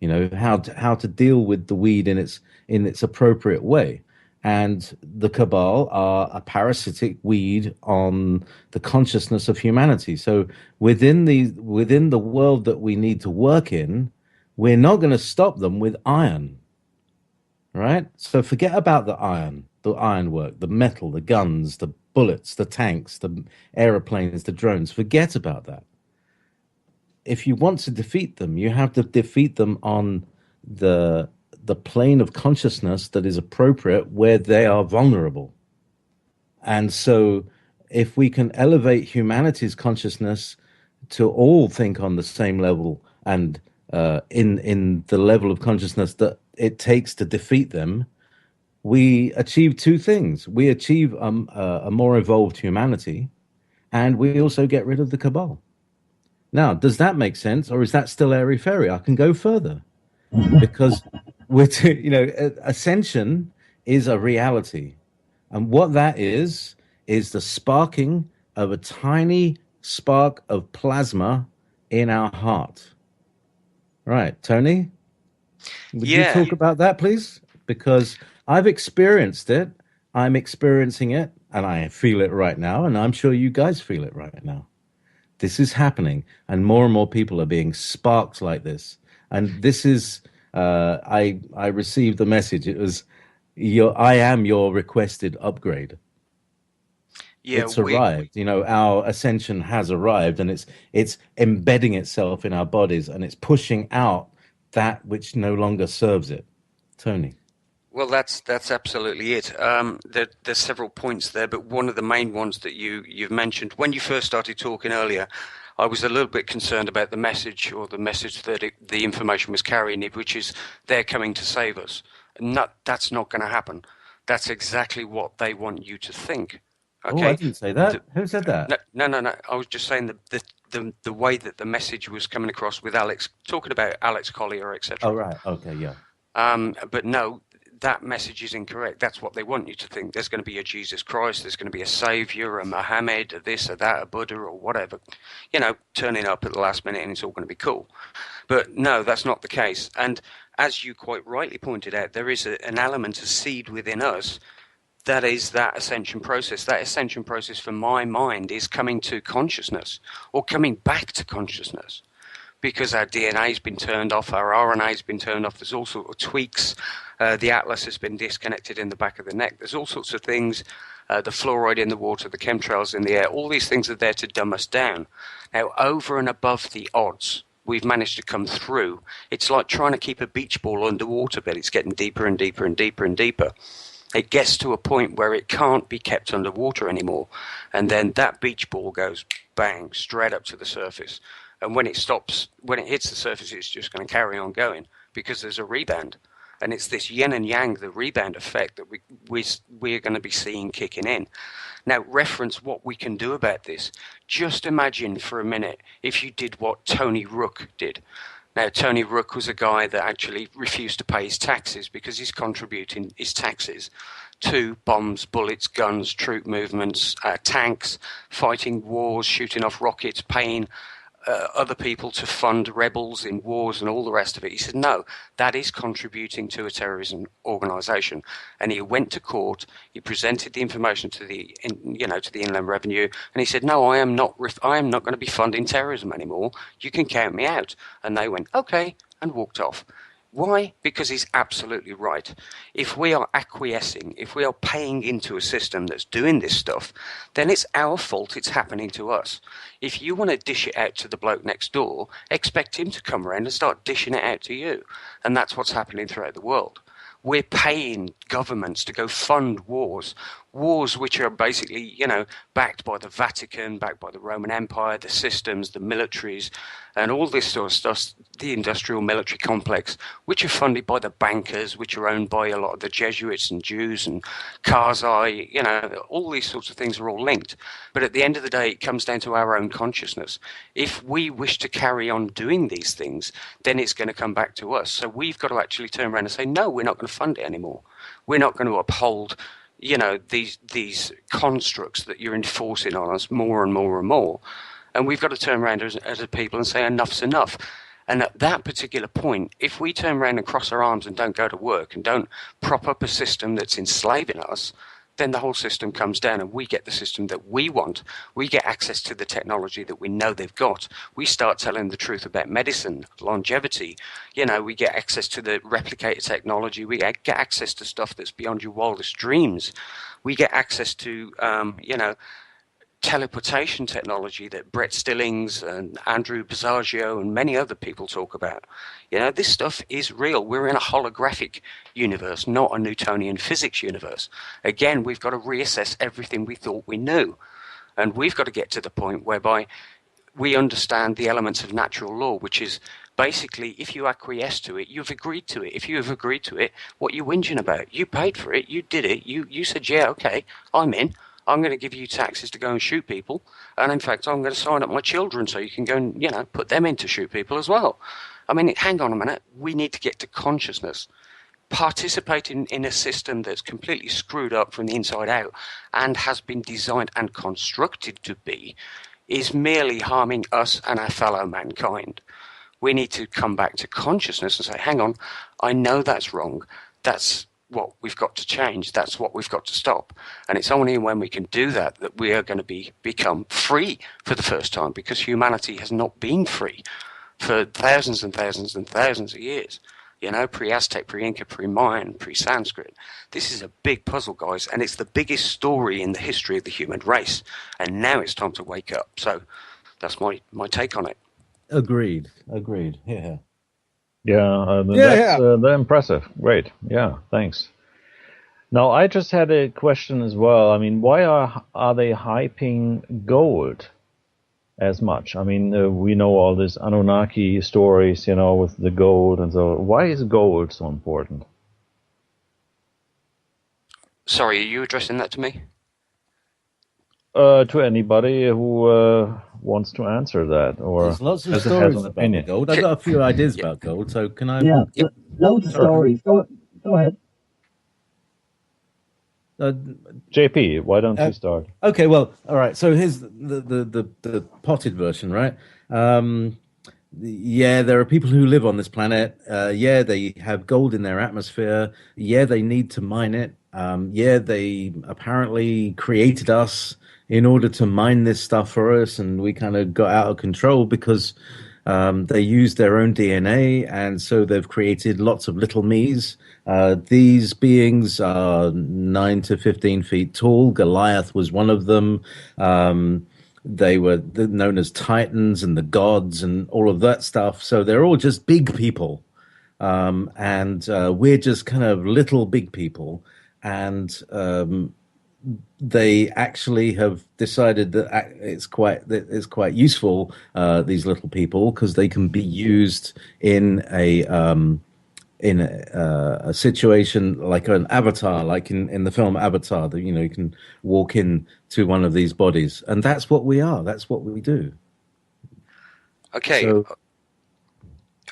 You know, how to deal with the weed in its appropriate way. And the Cabal are a parasitic weed on the consciousness of humanity. So within the world that we need to work in, we're not going to stop them with iron. Right? So forget about the ironwork, the metal, the guns, the bullets, the tanks, the aeroplanes, the drones. Forget about that. If you want to defeat them, you have to defeat them on the plane of consciousness that is appropriate where they are vulnerable. And so if we can elevate humanity's consciousness to all think on the same level and in the level of consciousness that it takes to defeat them, we achieve two things. We achieve a more evolved humanity, and we also get rid of the Cabal. Now, does that make sense, or is that still airy-fairy? I can go further, because ascension is a reality, and what that is the sparking of a tiny spark of plasma in our heart. Right, Tony? Would you talk about that, please? Because I've experienced it, I'm experiencing it, and I feel it right now, and I'm sure you guys feel it right now. This is happening, and more people are being sparked like this. And this is, I received the message. It was, I am your requested upgrade. Yeah, it's arrived. You know, our ascension has arrived, and it's embedding itself in our bodies, and it's pushing out that which no longer serves it. Tony. Well, that's absolutely it. There's several points there, but one of the main ones that you've mentioned when you first started talking earlier, I was a little bit concerned about the message that the information was carrying, which is they're coming to save us. That's not going to happen. That's exactly what they want you to think. Okay? Oh, I didn't say that. Who said that? No. I was just saying the way that the message was coming across with Alex, talking about Alex Collier, etc. Oh, right. Okay, yeah. But no, that message is incorrect. That's what they want you to think. There's going to be a Jesus Christ, there's going to be a Savior, a Muhammad, a this or that, a Buddha or whatever, turning up at the last minute and it's all going to be cool. But no, that's not the case. And as you quite rightly pointed out, there is an element, a seed within us that is that ascension process. That ascension process for my mind is coming to consciousness or coming back to consciousness. Because our DNA has been turned off, our RNA has been turned off, there's all sorts of tweaks. The atlas has been disconnected in the back of the neck. There's all sorts of things, the fluoride in the water, the chemtrails in the air, all these things are there to dumb us down. Now, over and above the odds, we've managed to come through. It's like trying to keep a beach ball underwater, but it's getting deeper and deeper and deeper and deeper. It gets to a point where it can't be kept underwater anymore. And then that beach ball goes bang, straight up to the surface. And when it stops, when it hits the surface, it's just going to carry on going because there's a rebound. And it's this yin and yang, the rebound effect that we're going to be seeing kicking in. Now, reference what we can do about this. Just imagine for a minute if you did what Tony Rook did. Now, Tony Rook was a guy that actually refused to pay his taxes because he's contributing his taxes to bombs, bullets, guns, troop movements, tanks, fighting wars, shooting off rockets, paying other people to fund rebels in wars and all the rest of it. He said, no, that is contributing to a terrorism organisation. And he went to court. He presented the information to the Inland Revenue, and he said, no, I am not going to be funding terrorism anymore. You can count me out. And they went, okay, and walked off. Why? Because he's absolutely right. If we are acquiescing, if we are paying into a system that's doing this stuff, then it's our fault it's happening to us. If you want to dish it out to the bloke next door, expect him to come around and start dishing it out to you. And that's what's happening throughout the world. We're paying governments to go fund wars which are basically, backed by the Vatican, backed by the Roman Empire, the systems, the militaries, and all this sort of stuff, the industrial military complex, which are funded by the bankers, which are owned by a lot of the Jesuits and Jews and Karzai, all these sorts of things are all linked. But at the end of the day, it comes down to our own consciousness. If we wish to carry on doing these things, then it's going to come back to us. So we've got to actually turn around and say, no, we're not going to fund it anymore. We're not going to uphold these constructs that you're enforcing on us more and more and more. And we've got to turn around as a people and say enough's enough. And at that particular point, if we turn around and cross our arms and don't go to work and don't prop up a system that's enslaving us, then the whole system comes down and we get the system that we want. We get access to the technology that we know they've got. We start telling the truth about medicine, longevity. We get access to the replicator technology. We get access to stuff that's beyond your wildest dreams. We get access to, teleportation technology that Brett Stillings and Andrew Basiago and many other people talk about. This stuff is real. We're in a holographic universe, not a Newtonian physics universe. Again, we've got to reassess everything we thought we knew. And we've got to get to the point whereby we understand the elements of natural law, which is basically, if you acquiesce to it, you've agreed to it. If you have agreed to it, what are you whinging about? You paid for it. You did it. You said, yeah, okay, I'm in. I'm going to give you taxes to go and shoot people. And in fact, I'm going to sign up my children so you can go and, put them in to shoot people as well. I mean, hang on a minute. We need to get to consciousness. Participating in a system that's completely screwed up from the inside out and has been designed and constructed to be is merely harming us and our fellow mankind. We need to come back to consciousness and say, hang on, I know that's wrong. That's what we've got to change. That's what we've got to stop. And it's only when we can do that that we are going to become free for the first time, because humanity has not been free for thousands and thousands and thousands of years. Pre-Aztec, pre-Inca, pre-Mayan, pre-Sanskrit. This is a big puzzle, guys, and it's the biggest story in the history of the human race. And now it's time to wake up. So that's my take on it. Agreed. Yeah. That's impressive. Great. Yeah, thanks. Now, I just had a question as well. I mean, why are they hyping gold as much? I mean, we know all these Anunnaki stories, with the gold and so. Why is gold so important? Sorry, are you addressing that to me? To anybody who wants to answer that, or there's lots of stories about gold. I've got a few ideas about gold, so can I? Yeah, loads of stories. Go ahead. JP, why don't you start? Okay, well, all right. So here's the potted version, right? Yeah, there are people who live on this planet. Yeah, they have gold in their atmosphere. Yeah, they need to mine it. Yeah, they apparently created us in order to mine this stuff for us, and we kind of got out of control because they used their own DNA, and so they've created lots of little me's. These beings are 9 to 15 feet tall. Goliath was one of them. They were known as Titans and the gods and all of that stuff. So they're all just big people. And we're just kind of little big people. And they actually have decided that it's quite useful, these little people, because they can be used in a situation like an avatar, like in the film Avatar, that you can walk in to one of these bodies, and that's what we are. That's what we do. Okay, so,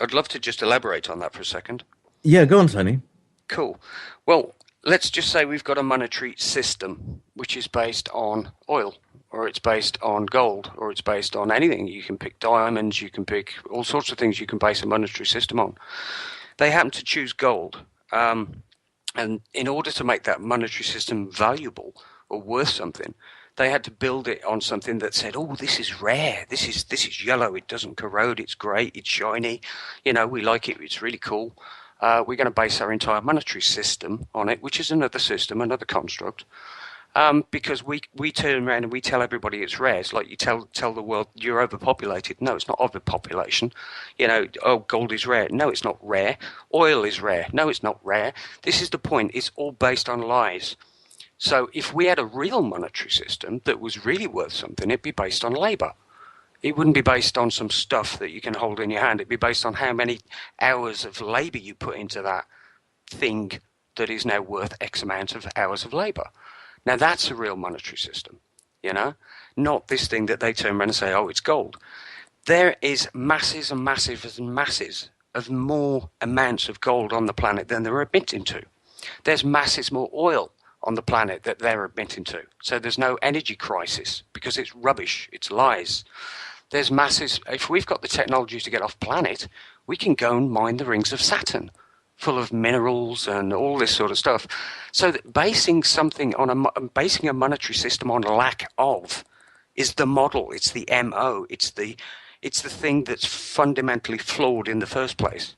I'd love to just elaborate on that for a second. Yeah, go on, Tony. Cool. Well, let's just say we've got a monetary system which is based on oil or it's based on gold, or it's based on anything. You can pick diamonds, you can pick all sorts of things you can base a monetary system on. They happen to choose gold. And in order to make that monetary system valuable or worth something, they had to build it on something that said, oh, this is rare, this is yellow, it doesn't corrode, it's great, it's shiny, we like it, it's really cool. We're going to base our entire monetary system on it, which is another system, another construct. Because we turn around and we tell everybody it's rare. It's like you tell the world you're overpopulated. No, it's not overpopulation. Oh, gold is rare. No, it's not rare. Oil is rare. No, it's not rare. This is the point. It's all based on lies. So if we had a real monetary system that was really worth something, it'd be based on labor. It wouldn't be based on some stuff that you can hold in your hand. It'd be based on how many hours of labor you put into that thing that is now worth X amount of hours of labor. Now, that's a real monetary system, not this thing that they turn around and say, oh, it's gold. There is masses and masses and masses of more amounts of gold on the planet than they're admitting to. There's masses more oil on the planet that they're admitting to. So there's no energy crisis because it's rubbish, it's lies. There's masses. If we've got the technology to get off planet, we can go and mine the rings of Saturn, full of minerals and all this sort of stuff. So that basing a monetary system on lack of is the model. It's the MO. It's the thing that's fundamentally flawed in the first place.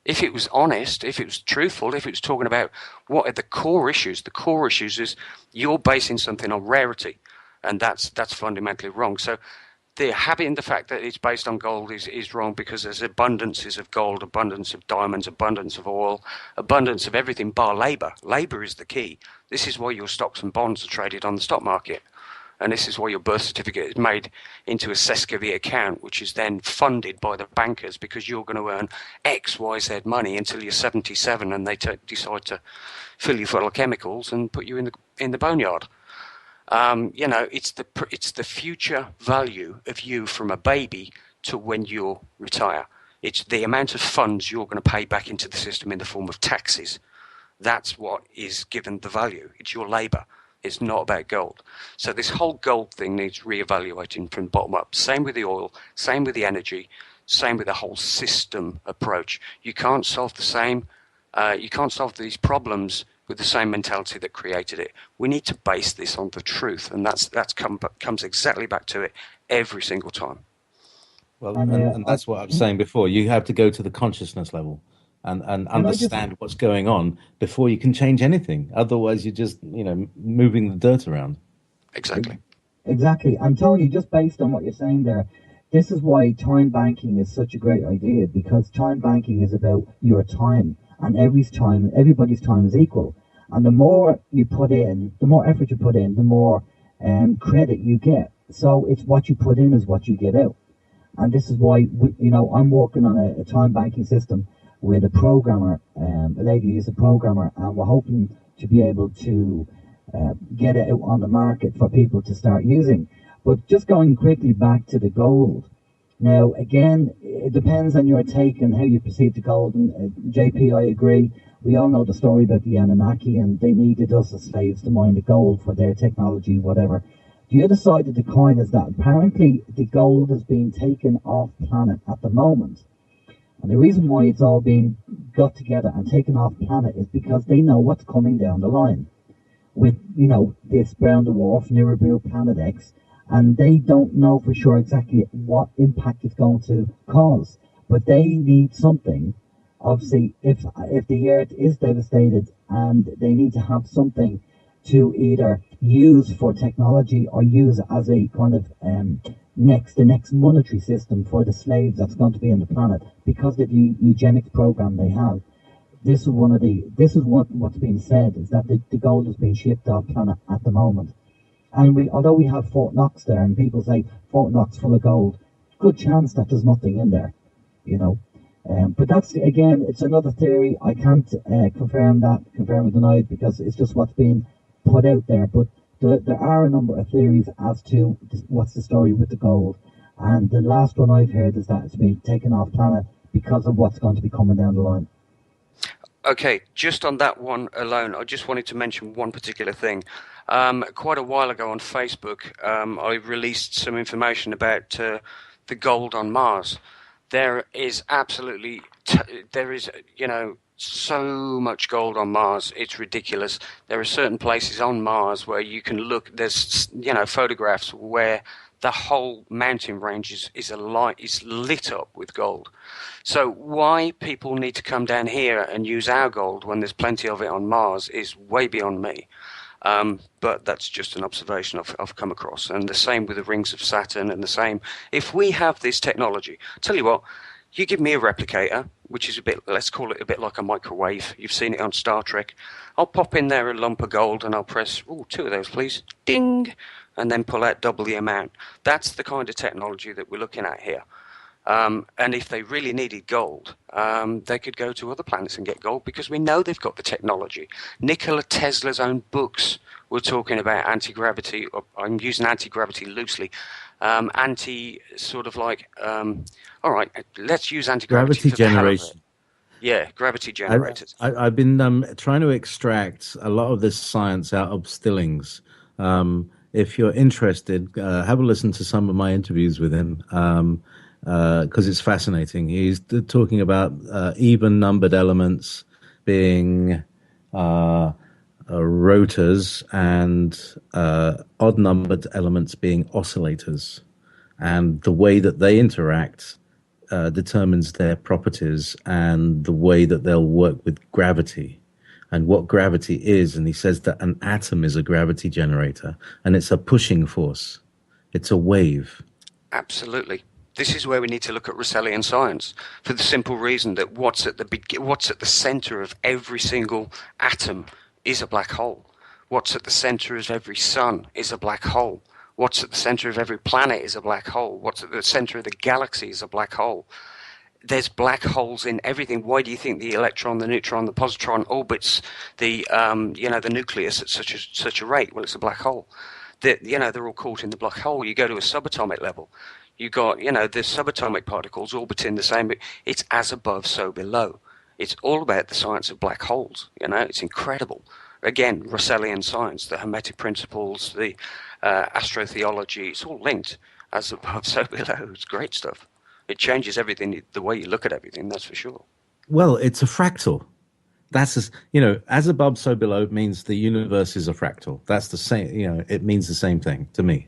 If it was honest, if it was truthful, if it was talking about what are the core issues is you're basing something on rarity, and that's fundamentally wrong. So having the fact that it's based on gold is wrong, because there's abundances of gold, abundance of diamonds, abundance of oil, abundance of everything bar labor. Labor is the key. This is why your stocks and bonds are traded on the stock market. And this is why your birth certificate is made into a Sescovy account, which is then funded by the bankers, because you're going to earn X, Y, Z money until you're 77 and they decide to fill you full of chemicals and put you in the boneyard. It's the future value of you from a baby to when you retire. It's the amount of funds you're going to pay back into the system in the form of taxes. That's what is given the value. It's your labor. It's not about gold. So this whole gold thing needs reevaluating from bottom up. Same with the oil, same with the energy, same with the whole system approach. You can't solve these problems with the same mentality that created it. We need to base this on the truth, and that's comes exactly back to it every single time. Well, and that's what I was saying before. You have to go to the consciousness level and understand what's going on before you can change anything. Otherwise, you're just moving the dirt around. Exactly. And Tony, just based on what you're saying there, this is why time banking is such a great idea, because time banking is about your time, and everybody's time is equal. And the more you put in, the more effort you put in, the more credit you get. So it's what you put in is what you get out. And this is why I'm working on a time banking system with a programmer, a lady who's a programmer, and we're hoping to be able to get it out on the market for people to start using. But just going quickly back to the gold. Now, again, it depends on your take and how you perceive the gold. And JP, I agree. We all know the story about the Anunnaki, and they needed us as slaves to mine the gold for their technology, whatever. The other side of the coin is that apparently the gold is being taken off planet at the moment. And the reason why it's all being got together and taken off planet is because they know what's coming down the line with, this brown dwarf, Nibiru, Planet X, and they don't know for sure exactly what impact it's going to cause. But they need something. Obviously, if the Earth is devastated, and they need to have something to either use for technology or use as a kind of the next monetary system for the slaves that's going to be on the planet, because of the eugenics program they have. This is what's being said, is that the gold is being shipped off planet at the moment. And although we have Fort Knox there, and people say Fort Knox full of gold, good chance that there's nothing in there, but that's, again, it's another theory. I can't confirm or deny it, because it's just what's being put out there. But there are a number of theories as to what's the story with the gold. And the last one I've heard is that it's being taken off planet because of what's going to be coming down the line. Okay, just on that one alone, I just wanted to mention one particular thing. Quite a while ago on Facebook, I released some information about the gold on Mars. There is there is, so much gold on Mars. It's ridiculous. There are certain places on Mars where you can look. There's, photographs where the whole mountain range is lit up with gold. So why people need to come down here and use our gold when there's plenty of it on Mars is way beyond me. But that's just an observation I've come across. And the same with the rings of Saturn, and the same. If we have this technology, tell you what, you give me a replicator, which is let's call it a bit like a microwave. You've seen it on Star Trek. I'll pop in there a lump of gold and I'll press, two of those, please. Ding! And then pull out double the amount. That's the kind of technology that we're looking at here. And if they really needed gold, they could go to other planets and get gold, because we know they've got the technology. Nikola Tesla's own books were talking about anti-gravity, or I'm using anti-gravity loosely, all right, let's use anti-gravity Gravity for the hell of it. generation. Yeah, gravity generators. I've been trying to extract a lot of this science out of Stillings. If you're interested, have a listen to some of my interviews with him, because it's fascinating. He's talking about even numbered elements being rotors, and odd numbered elements being oscillators, and the way that they interact determines their properties and the way that they'll work with gravity and what gravity is. And he says that an atom is a gravity generator, and it's a pushing force. It's a wave. Absolutely. This is where we need to look at Russellian science, for the simple reason that what's at the center of every single atom is a black hole. What's at the center of every sun is a black hole. What's at the center of every planet is a black hole. What's at the center of the galaxy is a black hole. There's black holes in everything. Why do you think the electron, the neutron, the positron orbits the nucleus at such a rate? Well, it's a black hole. They're all caught in the black hole. You go to a subatomic level, you got the subatomic particles orbiting the same. It's as above, so below. It's all about the science of black holes. It's incredible. Again, Russellian science, the Hermetic principles, the astrotheology, it's all linked. As above, so below. It's great stuff. It changes everything, the way you look at everything, that's for sure. Well, it's a fractal. That's as above, so below means the universe is a fractal. That's the same. It means the same thing to me.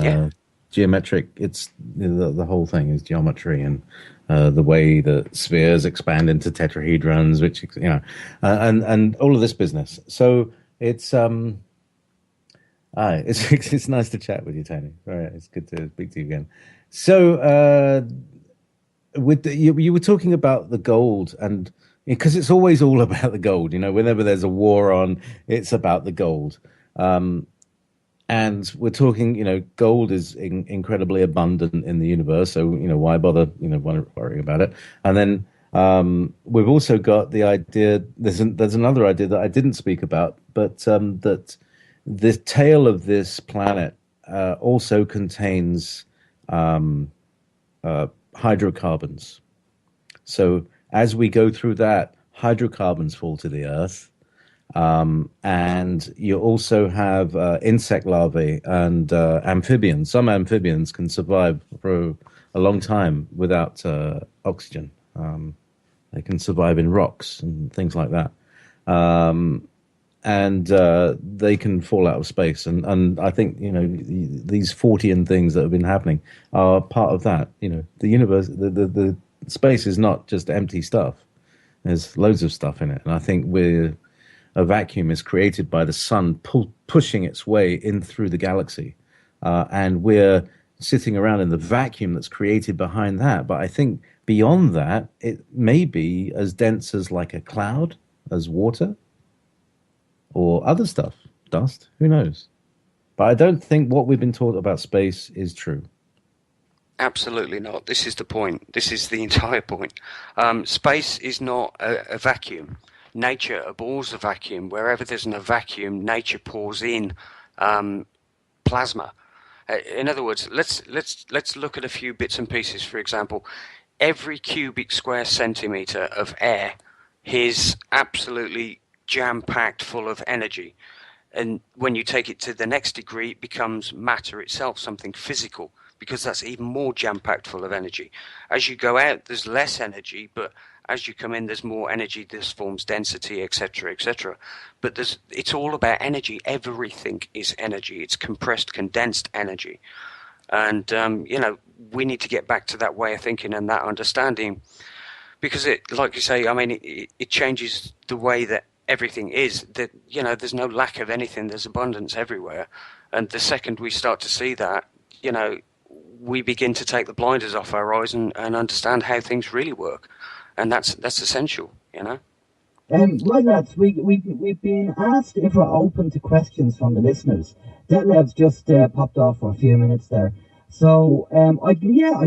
Yeah. Geometric. It's the whole thing is geometry, and the way that spheres expand into tetrahedrons, which and all of this business. So it's it's nice to chat with you, Tony. All right, it's good to speak to you again. So you were talking about the gold, and because it's always all about the gold. Whenever there's a war on, it's about the gold. And we're talking, gold is incredibly abundant in the universe. So, why bother, worrying about it? And then we've also got the idea, there's another idea that I didn't speak about, but that the tail of this planet also contains hydrocarbons. So as we go through that, hydrocarbons fall to the Earth. And you also have insect larvae and amphibians. Some amphibians can survive for a long time without oxygen. They can survive in rocks and things like that. And they can fall out of space. And I think, these Fortean things that have been happening are part of that. The universe, the space is not just empty stuff. There's loads of stuff in it. And I think a vacuum is created by the sun pushing its way in through the galaxy. And we're sitting around in the vacuum that's created behind that. But I think beyond that, it may be as dense as like a cloud, as water, or other stuff, dust, who knows? But I don't think what we've been taught about space is true. Absolutely not. This is the point. This is the entire point. Space is not a vacuum. Nature abhors a vacuum. Wherever there's a vacuum, nature pours in plasma. In other words, let's look at a few bits and pieces. For example, every cubic square centimeter of air is absolutely jam-packed full of energy. And when you take it to the next degree, it becomes matter itself, something physical, because that's even more jam-packed full of energy. As you go out, there's less energy, but as you come in, there's more energy. This forms density, etc., etc. But it's all about energy. Everything is energy. It's compressed, condensed energy. And, we need to get back to that way of thinking and that understanding, because it, like you say, I mean, it changes the way that everything is. That, there's no lack of anything. There's abundance everywhere. And the second we start to see that, we begin to take the blinders off our eyes and understand how things really work. And that's essential, Right, lads, we've been asked if we're open to questions from the listeners. Detlev's just popped off for a few minutes there. So, I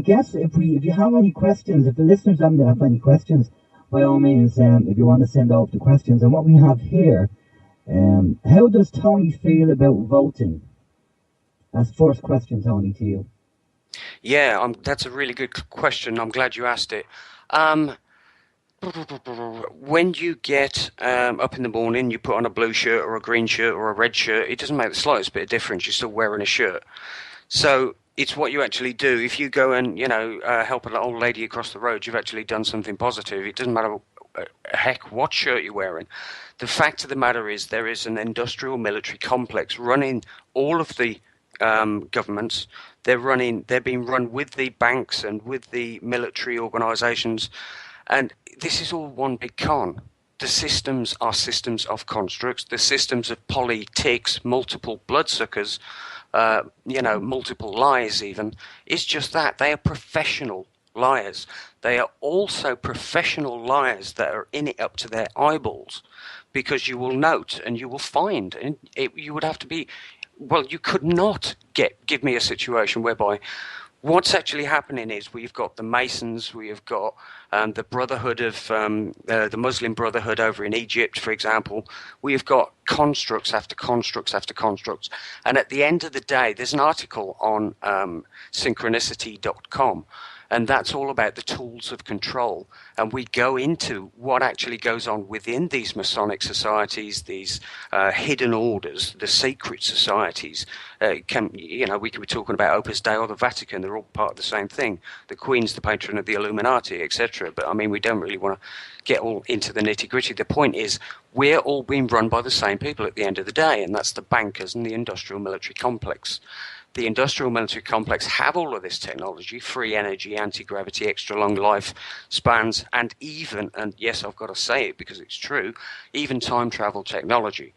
guess if you have any questions, if the listeners haven't have any questions, by all means, if you want to send over the questions. And what we have here, how does Tony feel about voting? That's the first question, Tony, to you. Yeah, that's a really good question. I'm glad you asked it. When you get up in the morning, you put on a blue shirt or a green shirt or a red shirt, it doesn't make the slightest bit of difference. You're still wearing a shirt. So it's what you actually do. If you go and, help an old lady across the road, you've actually done something positive. It doesn't matter heck what shirt you're wearing. The fact of the matter is there is an industrial military complex running all of the governments. They're being run with the banks and with the military organizations. And this is all one big con. The systems are systems of constructs. The systems of politics, multiple bloodsuckers, multiple lies even. It's just that. They are professional liars. They are also professional liars that are in it up to their eyeballs, because you will note and you will find, and you would have to be, well, you could not give me a situation whereby what's actually happening is we've got the Masons, we have got the Brotherhood of the Muslim Brotherhood over in Egypt, for example. We have got constructs after constructs after constructs. And at the end of the day, there's an article on synchronicity.com, and that's all about the tools of control. And we go into what actually goes on within these Masonic societies, these hidden orders, the secret societies. We could be talking about Opus Dei or the Vatican. They're all part of the same thing. The Queen's the patron of the Illuminati, etc. But, I mean, we don't really want to get all into the nitty-gritty. The point is, we're all being run by the same people at the end of the day, and that's the bankers and the industrial military complex. The industrial military complex have all of this technology, free energy, anti-gravity, extra long life spans, and even, and yes, I've got to say it because it's true, even time travel technology.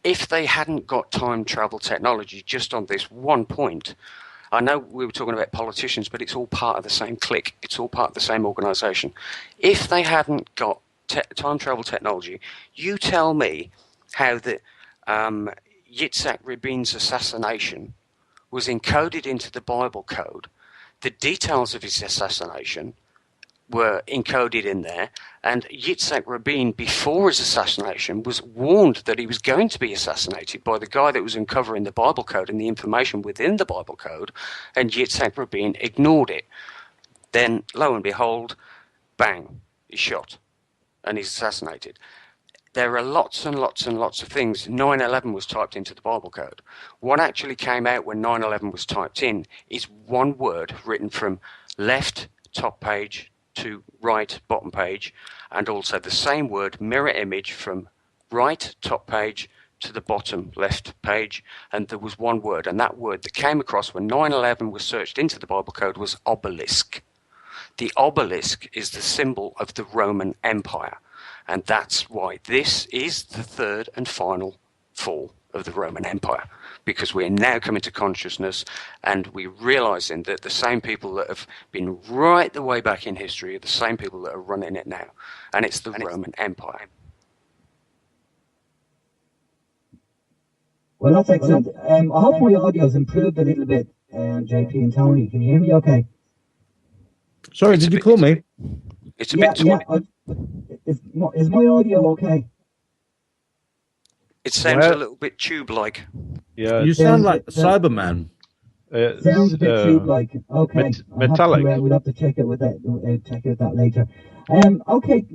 If they hadn't got time travel technology just on this one point, I know we were talking about politicians, but it's all part of the same clique. It's all part of the same organization. If they hadn't got time travel technology, you tell me how the Yitzhak Rabin's assassination was encoded into the Bible code. The details of his assassination were encoded in there, and Yitzhak Rabin, before his assassination, was warned that he was going to be assassinated by the guy that was uncovering the Bible code and the information within the Bible code, and Yitzhak Rabin ignored it. Then, lo and behold, bang, he's shot, and he's assassinated. There are lots and lots and lots of things. 9/11 was typed into the Bible code. What actually came out when 9/11 was typed in is one word written from left top page to right bottom page, and also the same word mirror image from right top page to the bottom left page, and there was one word, and that word that came across when 9/11 was searched into the Bible code was obelisk. The obelisk is the symbol of the Roman Empire. And that's why this is the third and final fall of the Roman Empire, because we're now coming to consciousness and we're realizing that the same people that have been right the way back in history are the same people that are running it now. And it's the Roman Empire. Well, that's excellent. I hope my audio's improved a little bit, JP and Tony. Can you hear me okay? Sorry, did you call me? It's a bit... Is my audio okay? It sounds a little bit tube-like. Yeah, you sound like Cyberman. Sounds a bit tube-like. Okay, metallic. we'll have to check it with that. Check out that later. Okay.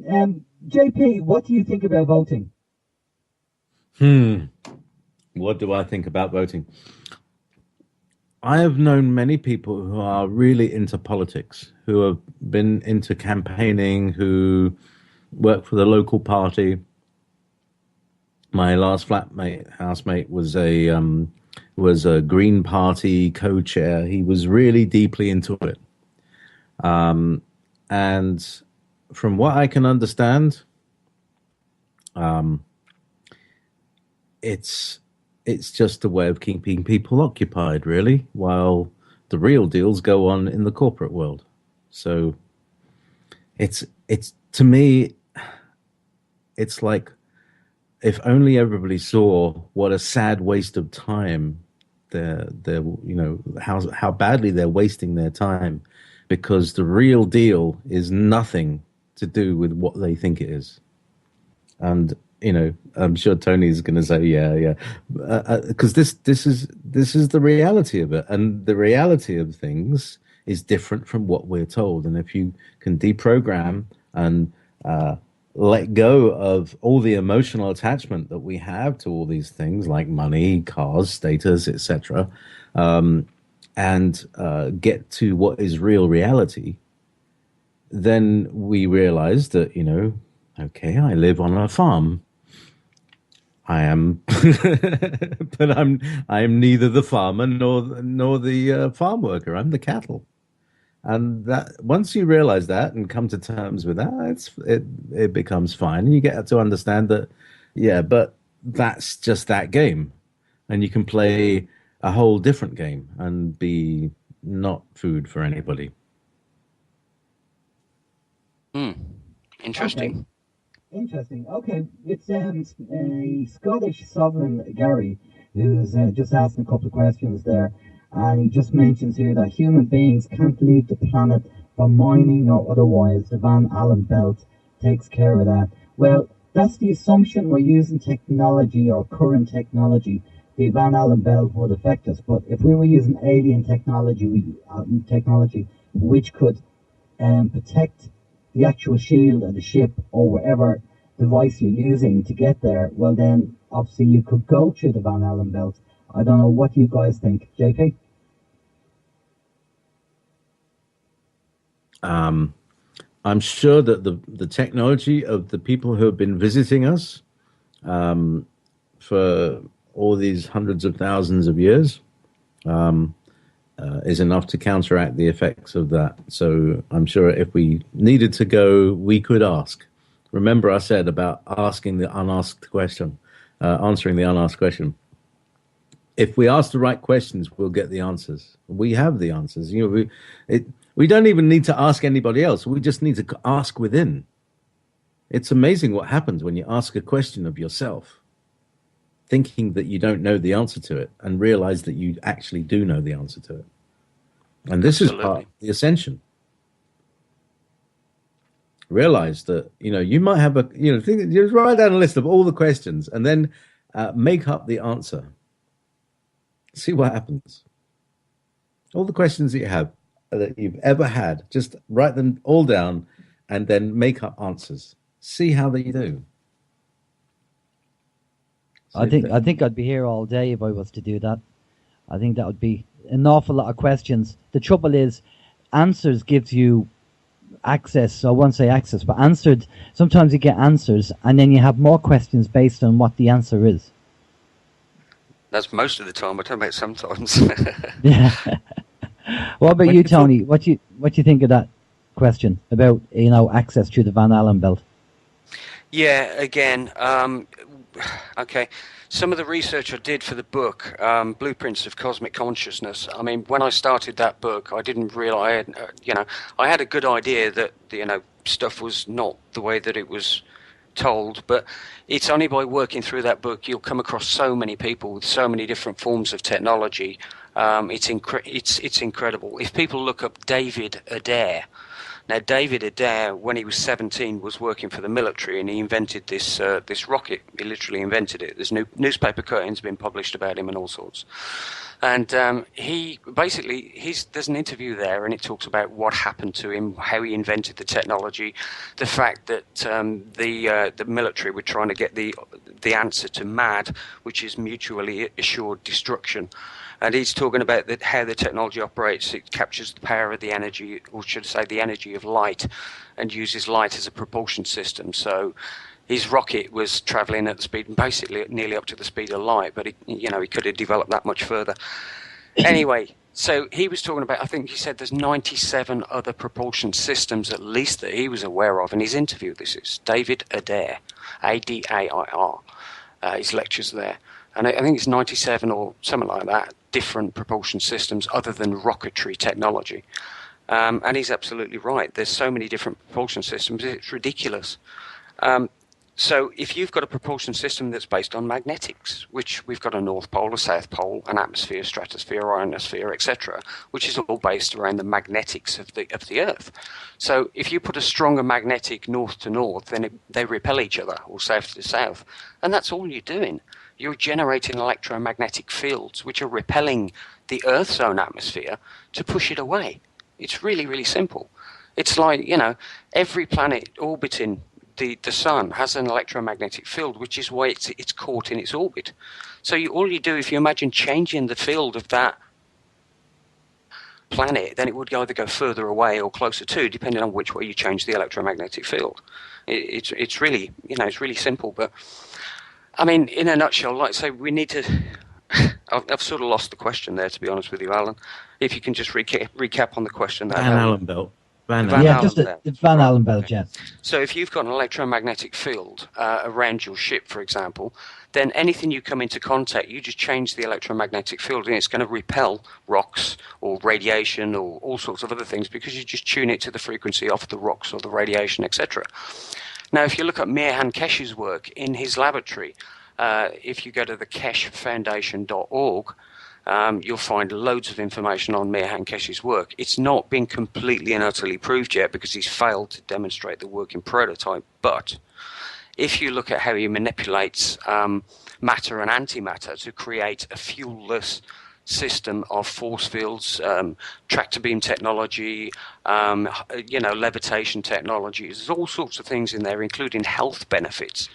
JP, what do you think about voting? What do I think about voting? I have known many people who are really into politics, who have been into campaigning, who work for the local party. My last housemate, was a Green Party co-chair. He was really deeply into it, and from what I can understand, it's just a way of keeping people occupied, really, while the real deals go on in the corporate world. So it's to me, it's like if only everybody saw what a sad waste of time they're how badly they're wasting their time, because the real deal is nothing to do with what they think it is. And I'm sure Tony's going to say, yeah, because this is the reality of it, and the reality of things is different from what we're told. And if you can deprogram and let go of all the emotional attachment that we have to all these things like money, cars, status, etc., and get to what is real reality, then we realize that, okay, I live on a farm. I am, but I am neither the farmer nor the farm worker. I'm the cattle, and that once you realize that and come to terms with that, it becomes fine, and you get to understand that, yeah, but that's just that game, and you can play a whole different game and be not food for anybody. Interesting. Okay. Interesting. Okay, it's a Scottish sovereign, Gary, who's just asking a couple of questions there, and he just mentions here that human beings can't leave the planet for mining or otherwise. The Van Allen belt takes care of that. Well, that's the assumption. We're using technology or current technology. The Van Allen belt would affect us, but if we were using alien technology, which could protect the actual shield of the ship or whatever device you're using to get there, well then obviously you could go through the Van Allen belt. I don't know what you guys think, JP. I'm sure that the technology of the people who have been visiting us for all these hundreds of thousands of years is enough to counteract the effects of that. So I'm sure if we needed to go, we could ask. Remember I said about asking the unasked question, answering the unasked question. If we ask the right questions, we'll get the answers. We have the answers. We don't even need to ask anybody else. We just need to ask within. It's amazing what happens when you ask a question of yourself, thinking that you don't know the answer to it, and realize that you actually do know the answer to it. And this is part of the ascension. Realize that, you might have just write down a list of all the questions and then make up the answer. See what happens. All the questions that you've ever had, just write them all down and then make up answers. See how they do. I think I'd be here all day if I was to do that. I think that would be an awful lot of questions. The trouble is, answers gives you access. So I won't say access, but answered. Sometimes you get answers, and then you have more questions based on what the answer is. That's most of the time. I don't know about sometimes. Yeah. What about you, Tony? What you think of that question about access to the Van Allen belt? Yeah. Again. Okay. Some of the research I did for the book, Blueprints of Cosmic Consciousness. I mean, when I started that book, I didn't realize, I had a good idea that, stuff was not the way that it was told, but it's only by working through that book you'll come across so many people with so many different forms of technology. It's incredible. If people look up David Adair. Now, David Adair, when he was 17, was working for the military, and he invented this rocket. He literally invented it. There's newspaper cuttings been published about him and all sorts. And he basically, there's an interview there, and it talks about what happened to him, how he invented the technology, the fact that the military were trying to get the answer to MAD, which is mutually assured destruction. And he's talking about how the technology operates. It captures the power of the energy, or should I say the energy of light, and uses light as a propulsion system. So his rocket was traveling at the speed, basically nearly up to the speed of light, but he could have developed that much further. Anyway, so he was talking about, I think he said there's 97 other propulsion systems at least that he was aware of in his interview. This is David Adair, Adair. His lectures there. And I think it's 97 or something like that, different propulsion systems other than rocketry technology. And he's absolutely right. There's so many different propulsion systems, it's ridiculous. So if you've got a propulsion system that's based on magnetics, which we've got a North Pole, a South Pole, an atmosphere, stratosphere, ionosphere, etc., which is all based around the magnetics of the Earth. So if you put a stronger magnetic north to north, then they repel each other, or south to south. And that's all you're doing. You're generating electromagnetic fields which are repelling the Earth's own atmosphere to push it away. It's really, really simple. It's like, every planet orbiting the sun has an electromagnetic field, which is why it's caught in its orbit. So all you do, if you imagine changing the field of that planet, then it would either go further away or closer to, depending on which way you change the electromagnetic field. It's really, it's really simple. But I mean, in a nutshell, like I say, we need to. I've sort of lost the question there, to be honest with you, Alan. If you can just recap on the question. Van Allen belt. Van Allen belt, yeah. So if you've got an electromagnetic field around your ship, for example, then anything you come into contact, you just change the electromagnetic field, and it's going to repel rocks or radiation or all sorts of other things, because you just tune it to the frequency of the rocks or the radiation, etc. Now, if you look at Mirhan Kesh's work in his laboratory, if you go to the keshfoundation.org, you'll find loads of information on Mirhan Kesh's work. It's not been completely and utterly proved yet because he's failed to demonstrate the working prototype. But if you look at how he manipulates matter and antimatter to create a fuel-less system of force fields, tractor beam technology, levitation technologies, there's all sorts of things in there, including health benefits.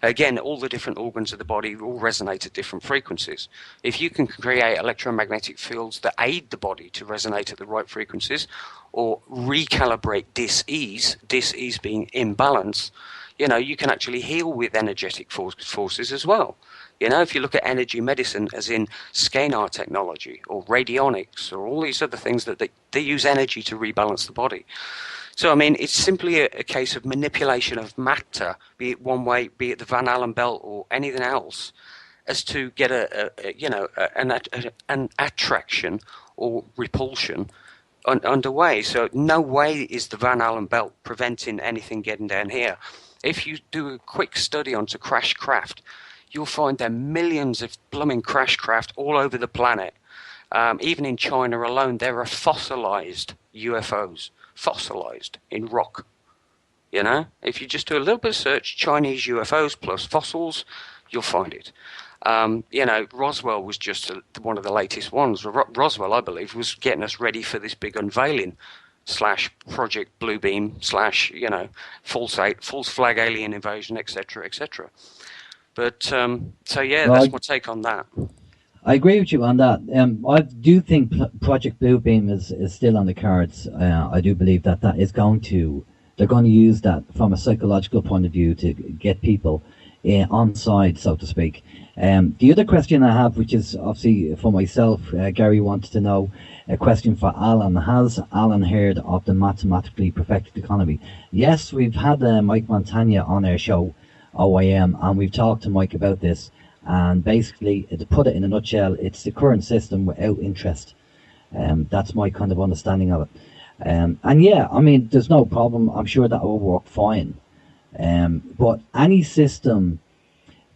Again, all the different organs of the body all resonate at different frequencies. If you can create electromagnetic fields that aid the body to resonate at the right frequencies, or recalibrate dis-ease being imbalance, you can actually heal with energetic forces as well. If you look at energy medicine, as in scalar technology or radionics or all these other things that they use energy to rebalance the body. So, I mean, it's simply a case of manipulation of matter, be it one way, be it the Van Allen belt or anything else, as to get an attraction or repulsion underway. So no way is the Van Allen belt preventing anything getting down here. If you do a quick study onto crash craft, you'll find there are millions of blooming crash craft all over the planet. Even in China alone, there are fossilized UFOs. Fossilized in rock. If you just do a little bit of search, Chinese UFOs plus fossils, you'll find it. Roswell was just one of the latest ones. Roswell, I believe, was getting us ready for this big unveiling / Project Bluebeam / false flag alien invasion, etc., etc. But that's my take on that. I agree with you on that. I do think Project Bluebeam is still on the cards. I do believe that is they're going to use that from a psychological point of view to get people on side, so to speak. The other question I have, which is obviously for myself, Gary wants to know, a question for Alan. Has Alan heard of the mathematically perfected economy? Yes, we've had Mike Montagna on our show, OIM, and we've talked to Mike about this. And basically, to put it in a nutshell, it's the current system without interest. That's my kind of understanding of it. And yeah, I mean, there's no problem. I'm sure that will work fine. But any system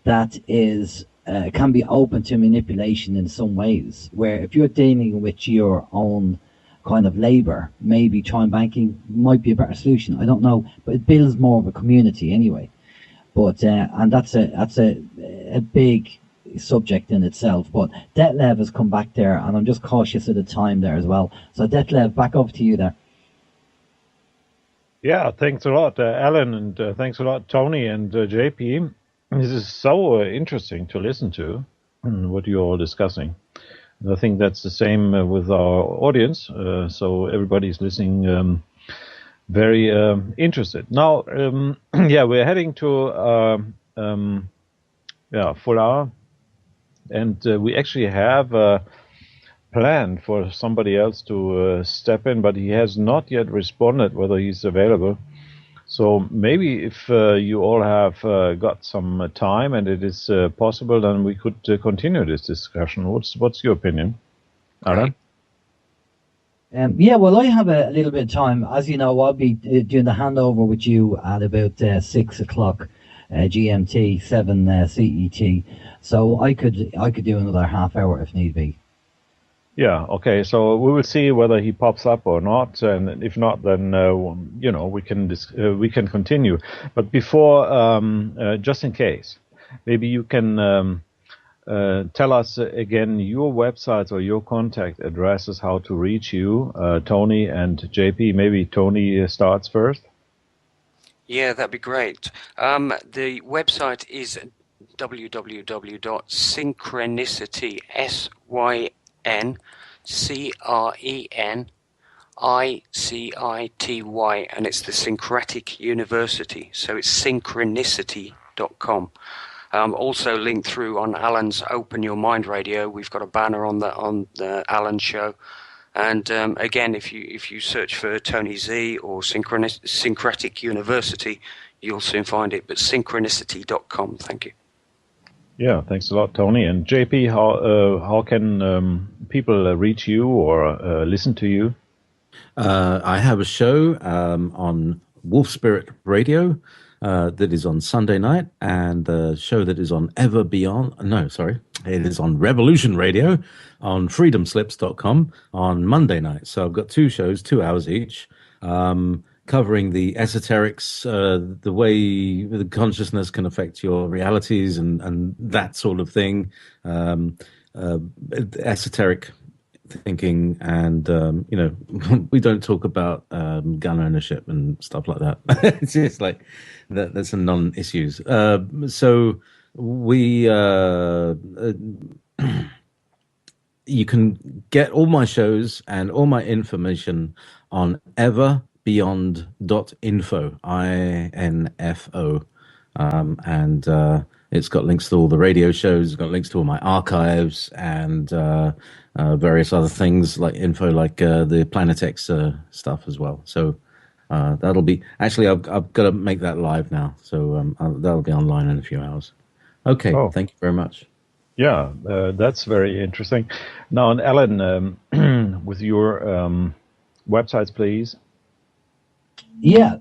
that is can be open to manipulation in some ways, where if you're dealing with your own kind of labour, maybe time banking might be a better solution. I don't know, but it builds more of a community anyway. But and that's a big subject in itself. But Detlev has come back there, and I'm just cautious of the time there as well. So Detlev, back over to you there. Yeah, thanks a lot, Alan, and thanks a lot, Tony and JP. This is so interesting to listen to what you're all discussing. And I think that's the same with our audience. So everybody's listening very interested. Now, yeah, we're heading to full hour, and we actually have planned for somebody else to step in, but he has not yet responded whether he's available. So maybe if you all have got some time and it is possible, then we could continue this discussion. What's your opinion, Alan? Yeah, well, I have a little bit of time. As you know, I'll be doing the handover with you at about 6 o'clock GMT, 7 CET. So I could do another half hour if need be. Yeah, okay. So we will see whether he pops up or not, and if not, then we can continue. But before, just in case, maybe you can tell us again your websites or your contact addresses, how to reach you, Tony and JP. Maybe Tony starts first. Yeah, that'd be great. The website is www.synchronicity, SYNCRENICITY, and it's the Syncretic University, so it's synchronicity.com. Also linked through on Alan's Open Your Mind Radio. We've got a banner on the Alan show, and again, if you search for Tony Z or Syncretic University, you'll soon find it. But synchronicity.com. Thank you. Yeah, thanks a lot, Tony. And JP, how can people reach you or listen to you? I have a show on Wolf Spirit Radio that is on Sunday night, and the show that is on it is on Revolution Radio on freedomslips.com on Monday night. So I've got two shows, 2 hours each, covering the esoterics, the way the consciousness can affect your realities and that sort of thing, esoteric thinking, and we don't talk about gun ownership and stuff like that. It's just like that's a non-issues. So we you can get all my shows and all my information on everbeyond.info, INFO, and it's got links to all the radio shows. It's got links to all my archives and various other things like info, like the Planetex stuff as well. So that'll be actually I've got to make that live now, so that'll be online in a few hours. Okay, Thank you very much. Yeah, that's very interesting. Now, and Alan, with your websites, please. Yeah,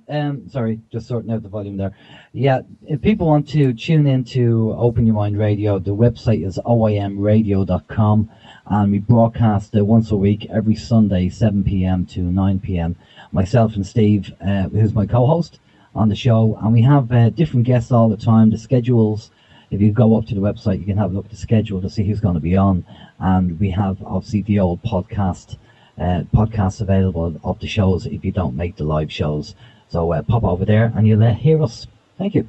sorry, just sorting out the volume there. Yeah, if people want to tune into Open Your Mind Radio, the website is oimradio.com, and we broadcast once a week, every Sunday, 7 p.m. to 9 p.m. Myself and Steve, who's my co-host on the show, and we have different guests all the time. The schedules, if you go up to the website, you can have a look at the schedule to see who's going to be on, and we have obviously the old podcasts available of the shows if you don't make the live shows. So pop over there and you'll hear us. Thank you.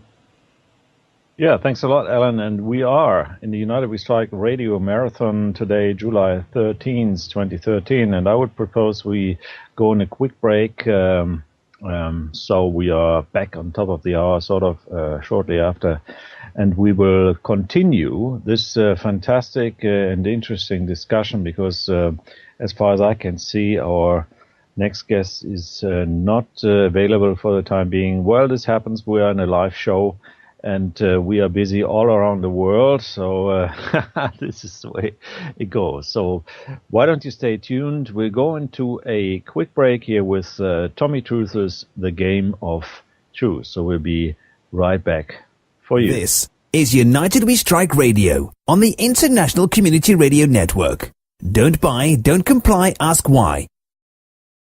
Yeah, thanks a lot, Alan. And we are in the United We Strike Radio Marathon today, July 13th, 2013. And I would propose we go on a quick break. So we are back on top of the hour, sort of shortly after. And we will continue this fantastic and interesting discussion because as far as I can see, our next guest is not available for the time being. Well, this happens. We are in a live show, and we are busy all around the world. So this is the way it goes. So why don't you stay tuned? We'll go into a quick break here with Tommy Truth's The Game of Truth. So we'll be right back for you. This is United We Strike Radio on the International Community Radio Network. Don't buy, don't comply, ask why.